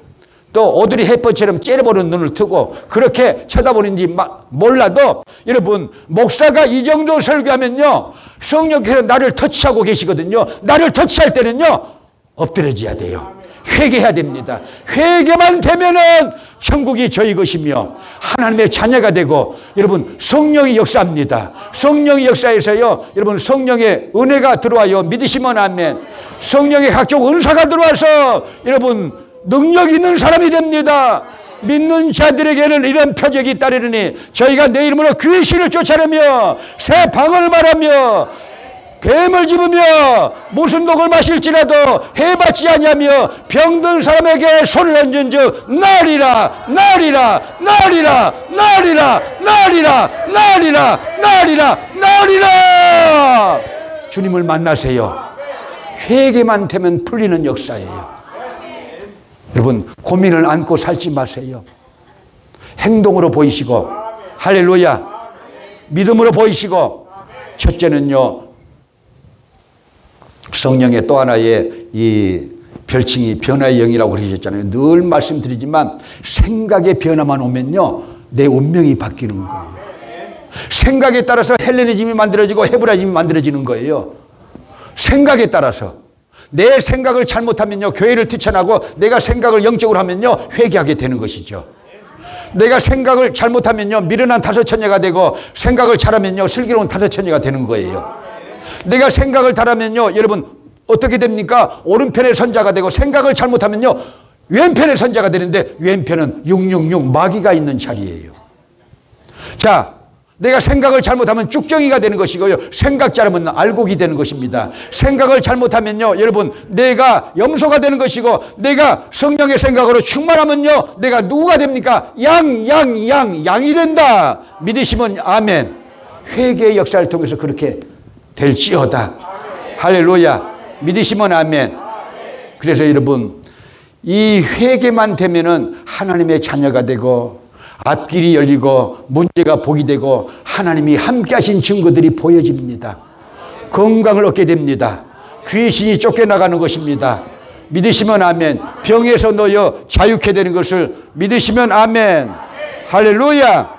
또 오드리 헵번처럼 째려보는 눈을 뜨고 그렇게 쳐다보는지 몰라도, 여러분 목사가 이 정도 설교하면요, 성령께서 나를 터치하고 계시거든요. 나를 터치할 때는요 엎드려져야 돼요. 회개해야 됩니다. 회개만 되면은 천국이 저희 것이며 하나님의 자녀가 되고, 여러분 성령이 역사합니다. 성령이 역사해서요, 여러분 성령의 은혜가 들어와요. 믿으시면 아멘. 성령의 각종 은사가 들어와서 여러분 능력 있는 사람이 됩니다. 믿는 자들에게는 이런 표적이 따르느니 저희가 내 이름으로 귀신을 쫓아내며 새 방언을 말하며 뱀을 집으며 무슨 독을 마실지라도 해받지 아니하며 병든 사람에게 손을 얹은즉 나으리라 나으리라 나으리라 나으리라 나으리라 나으리라 나으리라 나으리라. 주님을 만나세요. 회개만 되면 풀리는 역사예요. 여러분 고민을 안고 살지 마세요. 행동으로 보이시고, 할렐루야, 믿음으로 보이시고. 첫째는요, 성령의 또 하나의 이 별칭이 변화의 영이라고 그러셨잖아요. 늘 말씀드리지만 생각의 변화만 오면요 내 운명이 바뀌는 거예요. 생각에 따라서 헬레니즘이 만들어지고 헤브라이즘이 만들어지는 거예요. 생각에 따라서. 내 생각을 잘못하면요 교회를 뛰쳐나고, 내가 생각을 영적으로 하면요 회개하게 되는 것이죠. 내가 생각을 잘못하면요 미련한 다섯천녀가 되고, 생각을 잘하면요 슬기로운 다섯천녀가 되는 거예요. 내가 생각을 잘하면요 여러분 어떻게 됩니까? 오른편의 선자가 되고, 생각을 잘못하면요 왼편의 선자가 되는데, 왼편은 666 마귀가 있는 자리예요. 자, 내가 생각을 잘못하면 쭉정이가 되는 것이고요, 생각 잘하면 알곡이 되는 것입니다. 생각을 잘못하면요 여러분 내가 염소가 되는 것이고, 내가 성령의 생각으로 충만하면요 내가 누구가 됩니까? 양이 된다. 믿으시면 아멘. 회개의 역사를 통해서 그렇게 될지어다. 할렐루야. 믿으시면 아멘. 그래서 여러분 이 회개만 되면은 하나님의 자녀가 되고, 앞길이 열리고 문제가 복이 되고, 하나님이 함께 하신 증거들이 보여집니다. 건강을 얻게 됩니다. 귀신이 쫓겨나가는 것입니다. 믿으시면 아멘. 병에서 놓여 자유케 되는 것을 믿으시면 아멘. 할렐루야.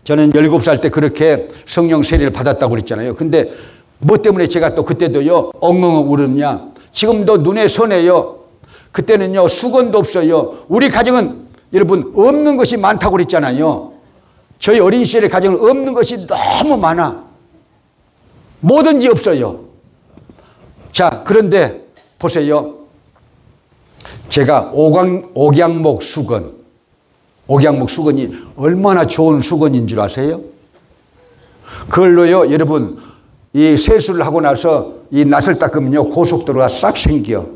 저는 17살 때 그렇게 성령 세례를 받았다고 그랬잖아요. 근데 뭐 때문에 제가 또 그때도요 엉엉 울었냐? 지금도 눈에 선해요. 그때는요 수건도 없어요. 우리 가정은 여러분 없는 것이 많다고 그랬잖아요. 저희 어린 시절의 가정은 없는 것이 너무 많아. 뭐든지 없어요. 자, 그런데 보세요. 제가 옥양목 수건, 옥양목 수건이 얼마나 좋은 수건인 줄 아세요? 그걸로요 여러분 이 세수를 하고 나서 이 낫을 닦으면요 고속도로가 싹 생겨.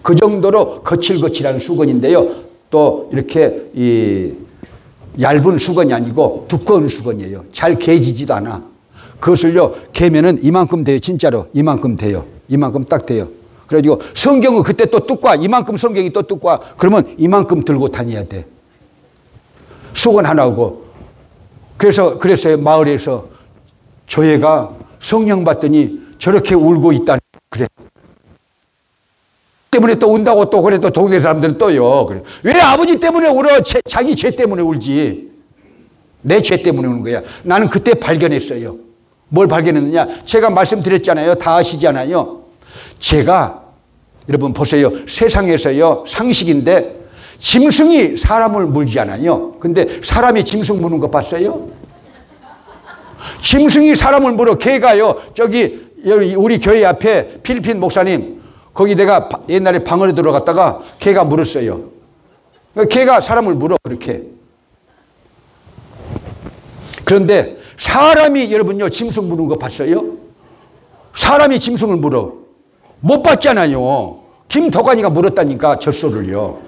그 정도로 거칠거칠한 수건인데요, 또 이렇게 이 얇은 수건이 아니고 두꺼운 수건이에요. 잘 개지지도 않아. 그것을요 개면은 이만큼 돼요. 진짜로 이만큼 돼요. 이만큼 딱 돼요. 그래가지고 성경은 그때 또 뚜까, 이만큼 성경이 또 뚜까. 그러면 이만큼 들고 다녀야 돼. 수건 하나고. 그래서요 마을에서 조회가 성령 받더니 저렇게 울고 있다니. 그래. 때문에 또 운다고 또 그래. 또 동네 사람들은 또요. 그래. 왜 아버지 때문에 울어? 자기 죄 때문에 울지. 내 죄 때문에 우는 거야. 나는 그때 발견했어요. 뭘 발견했느냐? 제가 말씀드렸잖아요. 다 아시잖아요. 제가 여러분 보세요. 세상에서요 상식인데 짐승이 사람을 물지 않아요. 근데 사람이 짐승 무는 거 봤어요? 짐승이 사람을 물어. 개가요 저기 우리 교회 앞에 필리핀 목사님, 거기 내가 옛날에 방언에 들어갔다가 개가 물었어요. 개가 사람을 물어 그렇게. 그런데 사람이 여러분요 짐승 무는 거 봤어요? 사람이 짐승을 물어. 못 봤잖아요. 김덕환이가 물었다니까 젖소를요.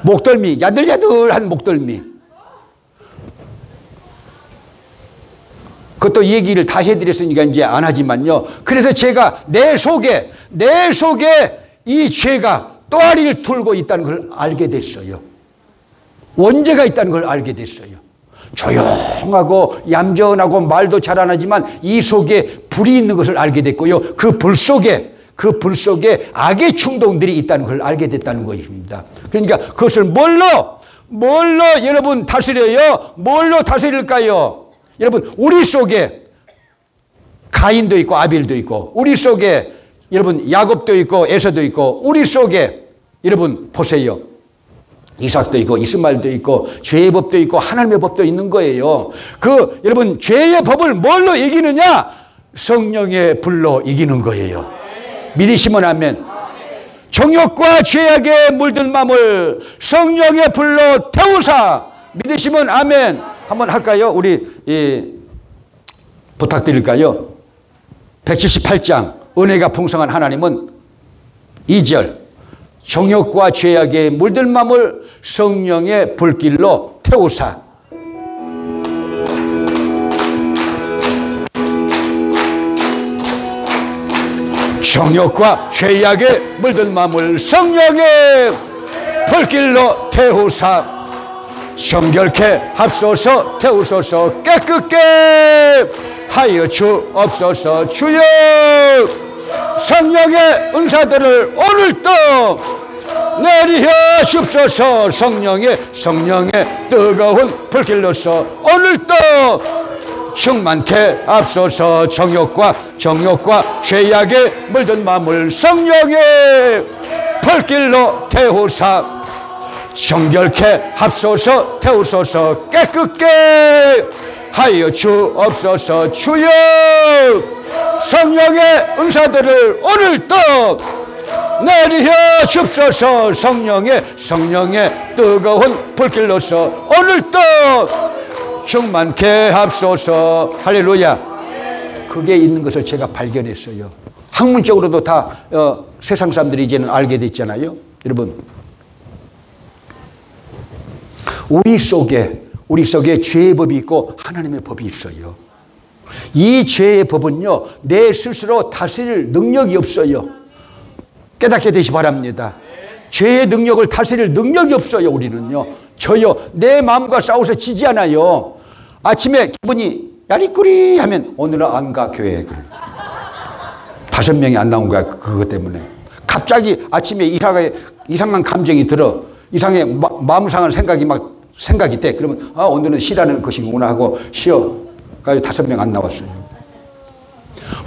목덜미, 야들야들한 목덜미. 그것도 얘기를 다 해드렸으니까 이제 안 하지만요. 그래서 제가 내 속에 이 죄가 또아리를 틀고 있다는 걸 알게 됐어요. 원죄가 있다는 걸 알게 됐어요. 조용하고 얌전하고 말도 잘 안 하지만 이 속에 불이 있는 것을 알게 됐고요. 그 불 속에 악의 충동들이 있다는 걸 알게 됐다는 것입니다. 그러니까 그것을 뭘로 여러분 다스려요? 뭘로 다스릴까요? 여러분 우리 속에 가인도 있고 아벨도 있고, 우리 속에 여러분 야곱도 있고 에서도 있고 우리 속에 여러분 보세요. 이삭도 있고 이스마엘도 있고 죄의 법도 있고 하나님의 법도 있는 거예요. 그 여러분 죄의 법을 뭘로 이기느냐? 성령의 불로 이기는 거예요. 믿으시면 아멘. 정욕과 죄악에 물든 마음을 성령의 불로 태우사. 믿으시면 아멘. 한번 할까요? 우리 부탁드릴까요? 178장 은혜가 풍성한 하나님은 2절 정욕과 죄악에 물든 마음을 성령의 불길로 태우사. 정욕과 죄악에 물든 마음을 성령의 불길로 태우사. 정결케 합소서 태우소서 깨끗게 하여 주옵소서. 주여 성령의 은사들을 오늘도 내리혀 주옵소서. 성령의 뜨거운 불길로서 오늘도 충만케 앞서서 정욕과 죄악에 물든 마음을 성령의 불길로 태우사. 정결케 합소서 태우소서 깨끗게 하여 주옵소서. 주여 성령의 은사들을 오늘도 내리혀 주옵소서. 성령의 뜨거운 불길로서 오늘도 충만케 합소서. 할렐루야. 그게 있는 것을 제가 발견했어요. 학문적으로도 다 세상 사람들이 이제는 알게 됐잖아요. 여러분 우리 속에 죄의 법이 있고 하나님의 법이 있어요. 이 죄의 법은요 내 스스로 다스릴 능력이 없어요. 깨닫게 되시 바랍니다. 죄의 능력을 다스릴 능력이 없어요. 우리는요. 저요 내 마음과 싸워서 지지 않아요. 아침에 기분이 야리꾸리 하면 오늘은 안 가 교회에. 5명이 안 나온 거야. 그것 때문에 갑자기 아침에 이상한 감정이 들어. 이상해 마음 상한 생각이 돼. 그러면 오늘은 쉬라는 것이구나 하고 쉬어. 그래서 5명 안 나왔어요.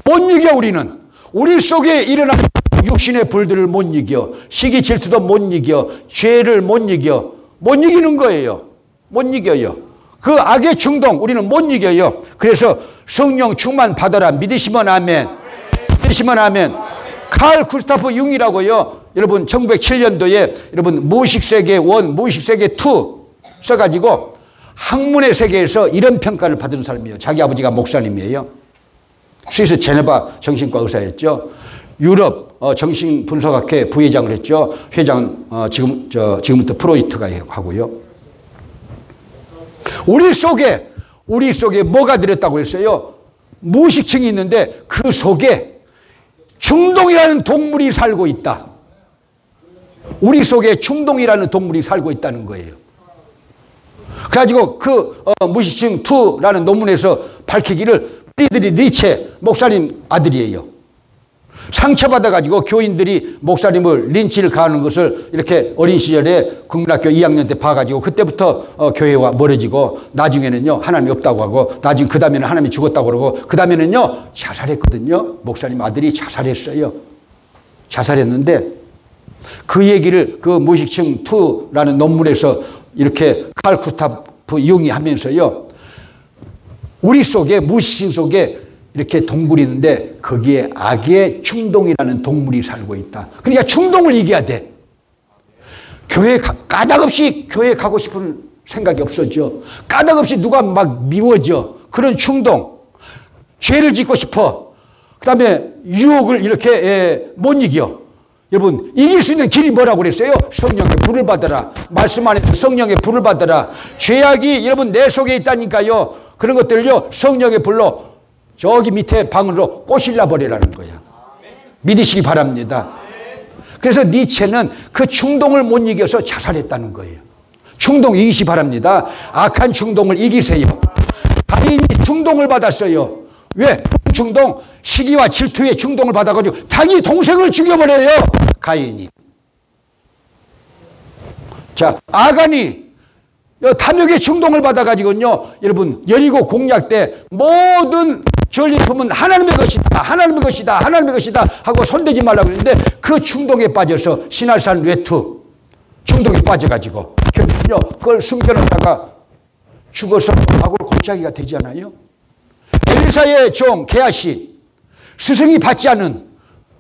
못 이겨. 우리는 우리 속에 일어난 육신의 불들을 못 이겨. 시기 질투도 못 이겨. 죄를 못 이겨. 못 이기는 거예요. 못 이겨요. 그 악의 충동 우리는 못 이겨요. 그래서 성령 충만 받아라. 믿으시면 아멘. 믿으시면 아멘. 칼 구스타프 융이라고요. 여러분 1907년도에 여러분 무의식세계 1, 무의식세계 2 써가지고 학문의 세계에서 이런 평가를 받은 사람이에요. 자기 아버지가 목사님이에요. 스위스 제네바 정신과 의사였죠. 유럽 정신분석학회 부회장을 했죠. 회장은 지금부터 프로이트가 하고요. 우리 속에 뭐가 들었다고 했어요? 무의식층이 있는데 그 속에 충동이라는 동물이 살고 있다. 우리 속에 충동이라는 동물이 살고 있다는 거예요. 그래가지고 그 무의식층 2라는 논문에서 밝히기를 프리드리히 니체 목사님 아들이에요. 상처받아가지고 교인들이 목사님을 린치를 가하는 것을 이렇게 어린 시절에 국민학교 2학년 때 봐가지고 그때부터 교회와 멀어지고 나중에는요 하나님이 없다고 하고 나중에 그 다음에는 하나님이 죽었다고 그러고 그 다음에는요 자살했거든요. 목사님 아들이 자살했어요. 자살했는데 그 얘기를 그 무의식층 2라는 논문에서 이렇게 칼 구스타프 융이 하면서요 우리 속에 무의식 속에 이렇게 동굴이 있는데 거기에 악의 충동이라는 동물이 살고 있다. 그러니까 충동을 이겨야 돼. 까닭없이 교회 가고 싶은 생각이 없어져. 까닭없이 누가 막 미워져. 그런 충동. 죄를 짓고 싶어. 그 다음에 유혹을 이렇게 못 이겨. 여러분 이길 수 있는 길이 뭐라고 그랬어요? 성령의 불을 받아라. 말씀 안에서 성령의 불을 받아라. 죄악이 여러분 내 속에 있다니까요. 그런 것들을요 성령의 불로 저기 밑에 방으로 꼬실라 버리라는 거야. 믿으시기 바랍니다. 그래서 니체는 그 충동을 못 이겨서 자살했다는 거예요. 충동 이기시 바랍니다. 악한 충동을 이기세요. 가인이 충동을 받았어요. 왜? 충동, 시기와 질투의 충동을 받아가지고 자기 동생을 죽여버려요. 가인이. 자, 아간이 탐욕의 충동을 받아가지고요, 여러분, 여리고 공략 때 모든 전리품은 하나님의 것이다, 하나님의 것이다, 하나님의 것이다 하고 손대지 말라고 그러는데 그 충동에 빠져서 신할산 외투 충동에 빠져가지고 결국은요, 그걸 숨겨놓다가 죽어서 과거로 골짜기가 되지 않아요? 엘리사의 종 게하시, 스승이 받지 않는,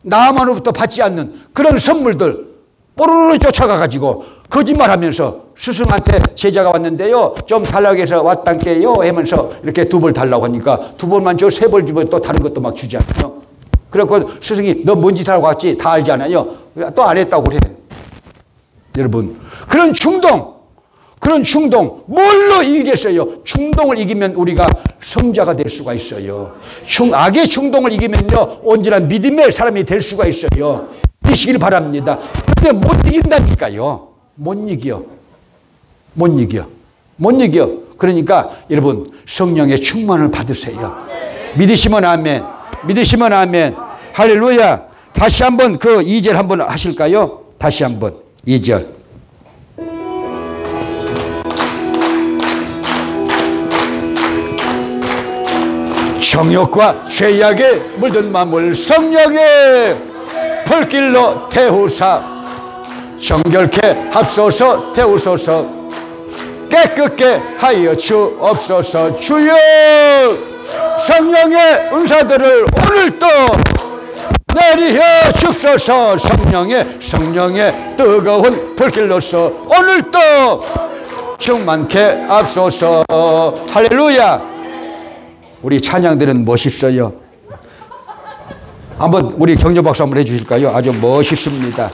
나아만으로부터 받지 않는 그런 선물들 뽀로로 쫓아가가지고 거짓말하면서 스승한테 제자가 왔는데요, 좀 달라고 해서 왔단께요 하면서 이렇게 두 벌 달라고 하니까 두 벌만 줘, 세 벌 주면 또 다른 것도 막 주지 않아요? 그래서 스승이 너 뭔 짓 하고 왔지? 다 알잖아요. 또 안 했다고 그래. 여러분, 그런 충동 뭘로 이기겠어요? 충동을 이기면 우리가 성자가 될 수가 있어요. 악의 충동을 이기면요, 온전한 믿음의 사람이 될 수가 있어요. 이기시길 바랍니다. 근데 못 이긴다니까요. 못 이겨. 그러니까 여러분, 성령의 충만을 받으세요. 믿으시면 아멘. 믿으시면 아멘. 할렐루야. 다시 한번 그 2절 한번 하실까요? 다시 한번 2절. 정욕과 죄악에 물든 마음을 성령의 불길로 태우사 정결케 합소서 태우소서 깨끗게 하여 주옵소서. 주여, 성령의 은사들을 오늘도 내리혀 주소서. 성령의 뜨거운 불길로서 오늘도 충만케 합소서. 할렐루야. 우리 찬양들은 멋있어요. 한번 우리 경조박수 한번 해주실까요? 아주 멋있습니다.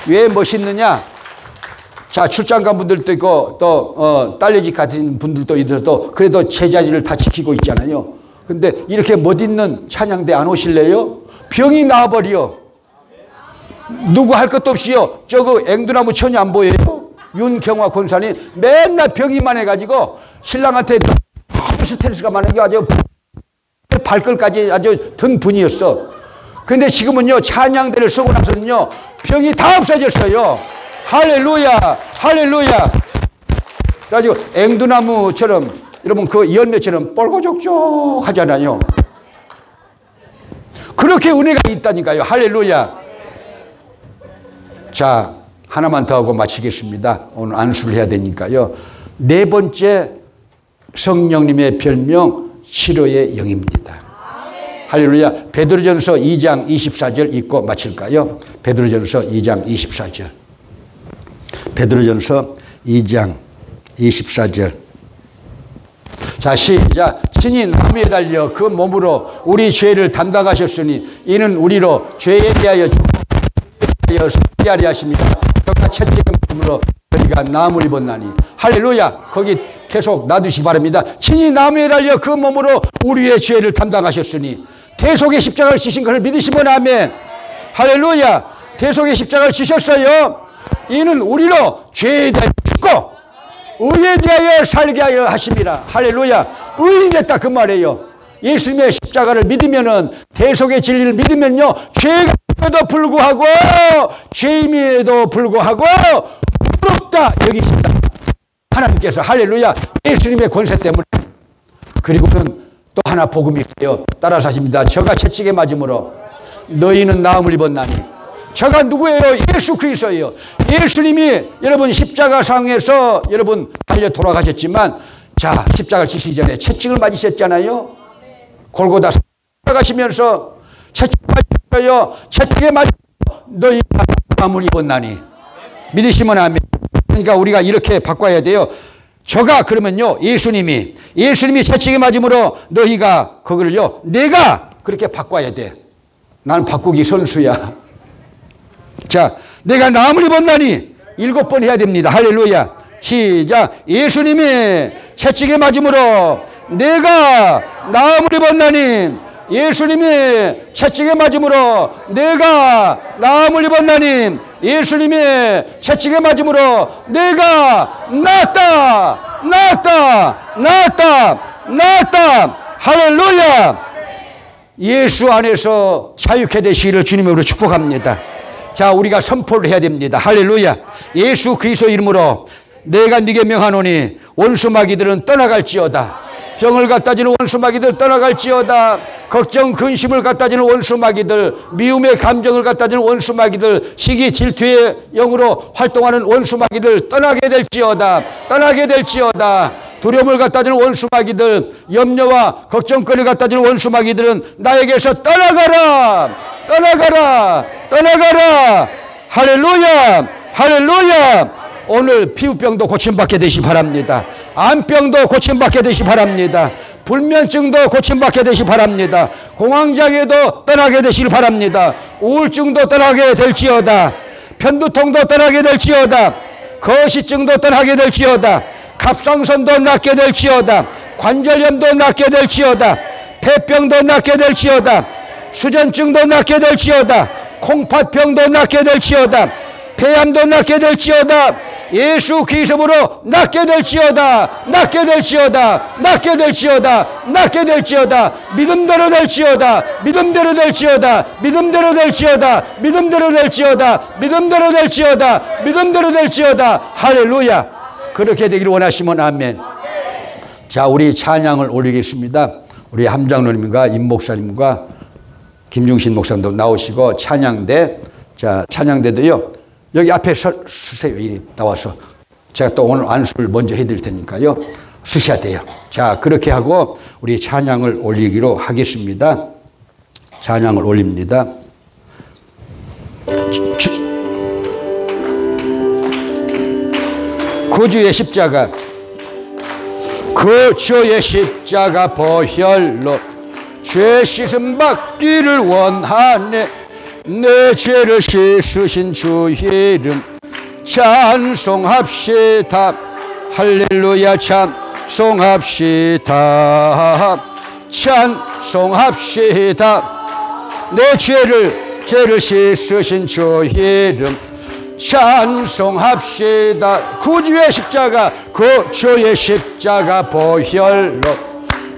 왜 멋있느냐? 자, 출장 간 분들도 있고 또 딸내집 같은 분들도 있어도 그래도 제자리를 다 지키고 있잖아요. 근데 이렇게 멋있는 찬양대 안 오실래요? 병이 나와버려. 누구 할 것도 없이요. 저거 앵두나무 천이 안 보여요? 윤경화 권사님 맨날 병이만 해가지고 신랑한테 스트레스가 많은 게 아주 발걸까지 아주 든 분이었어. 그런데 지금은요, 찬양대를 쓰고 나서는요, 병이 다 없어졌어요. 할렐루야, 할렐루야. 그래가지고 앵두나무처럼, 여러분 그 열매처럼 뻘고족족 하잖아요. 그렇게 은혜가 있다니까요. 할렐루야. 자, 하나만 더 하고 마치겠습니다. 오늘 안수를 해야 되니까요. 네 번째, 성령님의 별명 치료의 영입니다. 할렐루야. 베드로전서 2장 24절 읽고 마칠까요? 베드로전서 2장 24절. 베드로전서 2장 24절. 자, 시작. 신이 나무에 달려 그 몸으로 우리 죄를 담당하셨으니 이는 우리로 죄에 대하여 속죄하려 하십니다. 저가 채찍으로 저희가 나무를 입었나니. 할렐루야. 거기 계속 놔두시기 바랍니다. 친히 나무에 달려 그 몸으로 우리의 죄를 담당하셨으니 대속의 십자가를 지신 것을 믿으시면 아멘. 할렐루야. 대속의 십자가를 지셨어요. 이는 우리로 죄에 대하여 죽고 의에 대하여 살게 하여 하십니다. 할렐루야. 의인 됐다 그 말이에요. 예수님의 십자가를 믿으면은, 대속의 진리를 믿으면요, 죄임에도 불구하고 죄임에도 불구하고 부럽다 여기십니다. 하나님께서. 할렐루야. 예수님의 권세 때문에. 그리고는 또 하나 복음이 있어요. 따라서 하십니다. 저가 채찍에 맞음으로 너희는 나음을 입었나니. 저가 누구예요? 예수 그리스도예요. 예수님이 여러분 십자가상에서 여러분 달려 돌아가셨지만, 자, 십자가를 지시기 전에 채찍을 맞으셨잖아요. 골고다 가시면서 채찍 맞으셨어요. 채찍에 맞으 너희가 나음을 입었나니. 믿으시면 아멘. 그러니까 우리가 이렇게 바꿔야 돼요. 저가 그러면요, 예수님이 채찍에 맞음으로 너희가 그걸요, 내가 그렇게 바꿔야 돼. 나는 바꾸기 선수야. 자, 내가 나음을 입었나니 7번 해야 됩니다. 할렐루야. 시작. 예수님이 채찍에 맞음으로 내가 나음을 입었나니. 예수님이 채찍에 맞음으로 내가 나음을 입었나니. 예수님이 채찍에 맞음으로 내가 나았다. 할렐루야. 예수 안에서 자유케 되시기를 주님으로 축복합니다. 자, 우리가 선포를 해야 됩니다. 할렐루야. 예수 그리스도 이름으로 내가 네게 명하노니 원수 마귀들은 떠나갈지어다. 병을 갖다 주는 원수 마귀들 떠나갈지어다. 걱정 근심을 갖다 주는 원수 마귀들, 미움의 감정을 갖다 주는 원수 마귀들, 시기 질투의 영으로 활동하는 원수 마귀들 떠나게 될지어다. 떠나게 될지어다. 두려움을 갖다 주는 원수 마귀들, 염려와 걱정거리를 갖다 주는 원수 마귀들은 나에게서 떠나가라. 떠나가라. 떠나가라. 할렐루야. 할렐루야. 오늘 피부병도 고침받게 되시 바랍니다. 암병도 고침받게 되시 바랍니다. 불면증도 고침받게 되시 바랍니다. 공황장애도 떠나게 되시길 바랍니다. 우울증도 떠나게 될지어다. 편두통도 떠나게 될지어다. 거시증도 떠나게 될지어다. 갑상선도 낫게 될지어다. 관절염도 낫게 될지어다. 폐병도 낫게 될지어다. 수전증도 낫게 될지어다. 콩팥병도 낫게 될지어다. 폐암도 낫게 될지어다. 예수 그리스도로 낫게 될지어다. 낫게 될지어다. 낫게 될지어다. 낫게 될지어다. 믿음대로 될지어다. 믿음대로 될지어다. 믿음대로 될지어다. 믿음대로 될지어다. 믿음대로 될지어다. 믿음대로 될지어다. 할렐루야. 그렇게 되기를 원하시면 아멘. 자, 우리 찬양을 올리겠습니다. 우리 함장로님과 임 목사님과 김중신 목사님도 나오시고 찬양대, 자, 찬양대도요. 여기 앞에 서세요. 이리 나와서. 제가 또 오늘 안수를 먼저 해드릴 테니까요. 서셔야 돼요. 자, 그렇게 하고 우리 찬양을 올리기로 하겠습니다. 찬양을 올립니다. 구주의 십자가, 그 주의 십자가 보혈로 죄 씻음 받기를 원하네. 내 죄를 씻으신 주의 이름 찬송합시다. 할렐루야. 찬송합시다. 찬송합시다. 내 죄를 씻으신 주의 이름 찬송합시다. 구주의 십자가, 그 주의 십자가 보혈로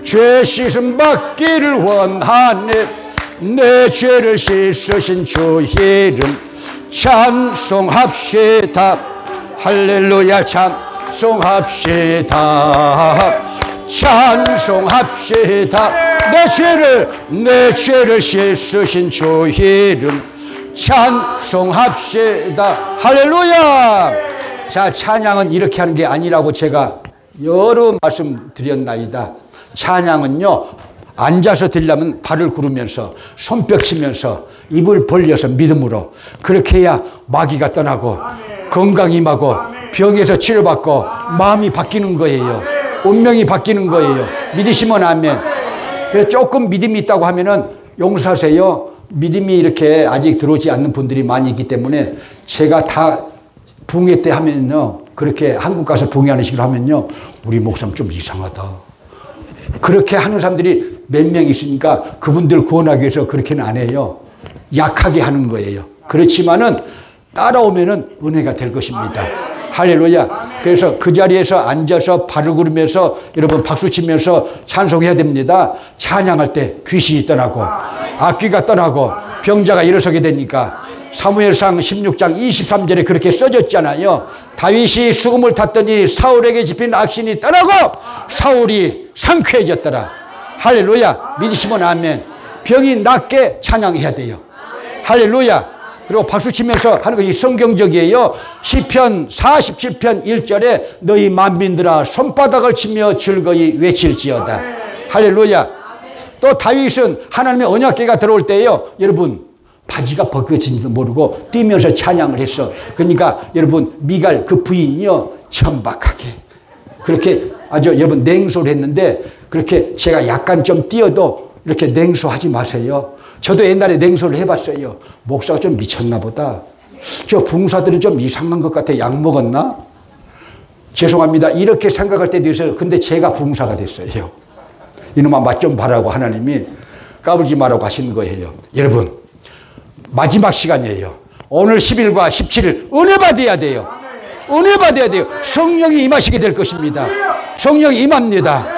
죄 씻음 받기를 원하네. 내 죄를 씻으신 주의 이름 찬송합시다. 할렐루야. 찬송합시다. 찬송합시다. 내 죄를 씻으신 주의 이름 찬송합시다. 할렐루야. 자, 찬양은 이렇게 하는 게 아니라고 제가 여러 말씀 드렸나이다. 찬양은요, 앉아서 드리려면 발을 구르면서 손뼉 치면서 입을 벌려서 믿음으로 그렇게 해야 마귀가 떠나고 건강이 임하고 병에서 치료받고 마음이 바뀌는 거예요. 운명이 바뀌는 거예요. 믿으시면 아멘. 그래서 조금 믿음이 있다고 하면은 용서하세요. 믿음이 이렇게 아직 들어오지 않는 분들이 많이 있기 때문에 제가 다 붕괴 때 하면요, 그렇게 한국 가서 붕괴하는 식으로 하면요, 우리 목사님 좀 이상하다. 그렇게 하는 사람들이 몇 명 있으니까 그분들 구원하기 위해서 그렇게는 안 해요. 약하게 하는 거예요. 그렇지만은 따라오면은 은혜가 될 것입니다. 할렐루야. 그래서 그 자리에서 앉아서 발을 구르면서 여러분 박수 치면서 찬송해야 됩니다. 찬양할 때 귀신이 떠나고 악귀가 떠나고 병자가 일어서게 되니까 사무엘상 16장 23절에 그렇게 써졌잖아요. 다윗이 수금을 탔더니 사울에게 집힌 악신이 떠나고 사울이 상쾌해졌더라. 할렐루야. 믿으시면 아멘. 병이 낫게 찬양해야 돼요. 할렐루야. 그리고 박수 치면서 하는 것이 성경적이에요. 시편 47편 1절에 너희 만민들아 손바닥을 치며 즐거이 외칠지어다. 할렐루야. 또 다윗은 하나님의 언약궤가 들어올 때요, 여러분 바지가 벗겨진지도 모르고 뛰면서 찬양을 했어. 그러니까 여러분 미갈 그 부인이요 천박하게 그렇게 아주 여러분 냉소를 했는데, 그렇게 제가 약간 좀 뛰어도 이렇게 냉소하지 마세요. 저도 옛날에 냉소를 해봤어요. 목사가 좀 미쳤나 보다. 저 붕사들은 좀 이상한 것 같아. 약 먹었나? 죄송합니다. 이렇게 생각할 때도 있어요. 근데 제가 붕사가 됐어요. 이놈아 맛 좀 봐라고 하나님이 까불지 말라고 하시는 거예요. 여러분 마지막 시간이에요. 오늘 10일과 17일 은혜 받아야 돼요. 은혜 받아야 돼요. 성령이 임하시게 될 것입니다. 성령이 임합니다.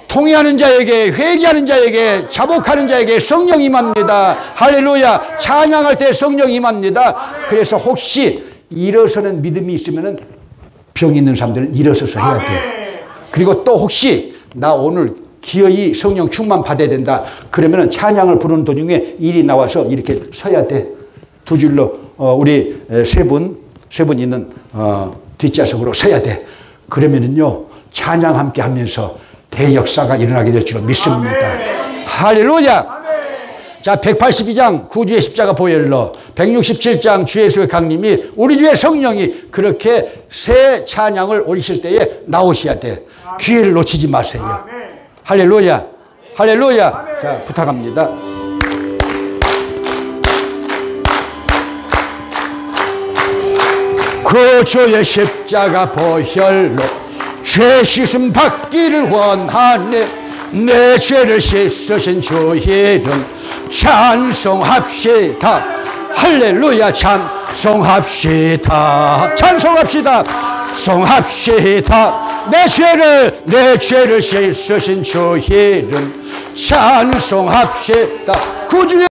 통회하는 자에게, 회개하는 자에게, 자복하는 자에게 성령이 임합니다. 할렐루야. 찬양할 때 성령이 임합니다. 그래서 혹시 일어서는 믿음이 있으면 병 있는 사람들은 일어서서 해야 돼. 그리고 또 혹시 나 오늘 기어이 성령 충만 받아야 된다. 그러면은 찬양을 부르는 도중에 일이 나와서 이렇게 서야 돼. 두 줄로 우리 세 분 있는 뒷좌석으로 서야 돼. 그러면은요 찬양 함께 하면서 대역사가 일어나게 될 줄 믿습니다. 할렐루야. 자, 182장 구주의 십자가 보혈로, 167장 주 예수의 강림이, 우리 주의 성령이 그렇게 새 찬양을 올리실 때에 나오셔야 돼. 기회를 놓치지 마세요. 할렐루야. 할렐루야. 자, 부탁합니다. 그 주의 십자가 보혈로 죄 씻음 받기를 원하네. 내 죄를 씻으신 주 이름 찬송합시다. 할렐루야. 찬송합시다. 찬송합시다. 찬송합시다. 내 죄를 씻으신 주 이름 찬송합시다. 구주의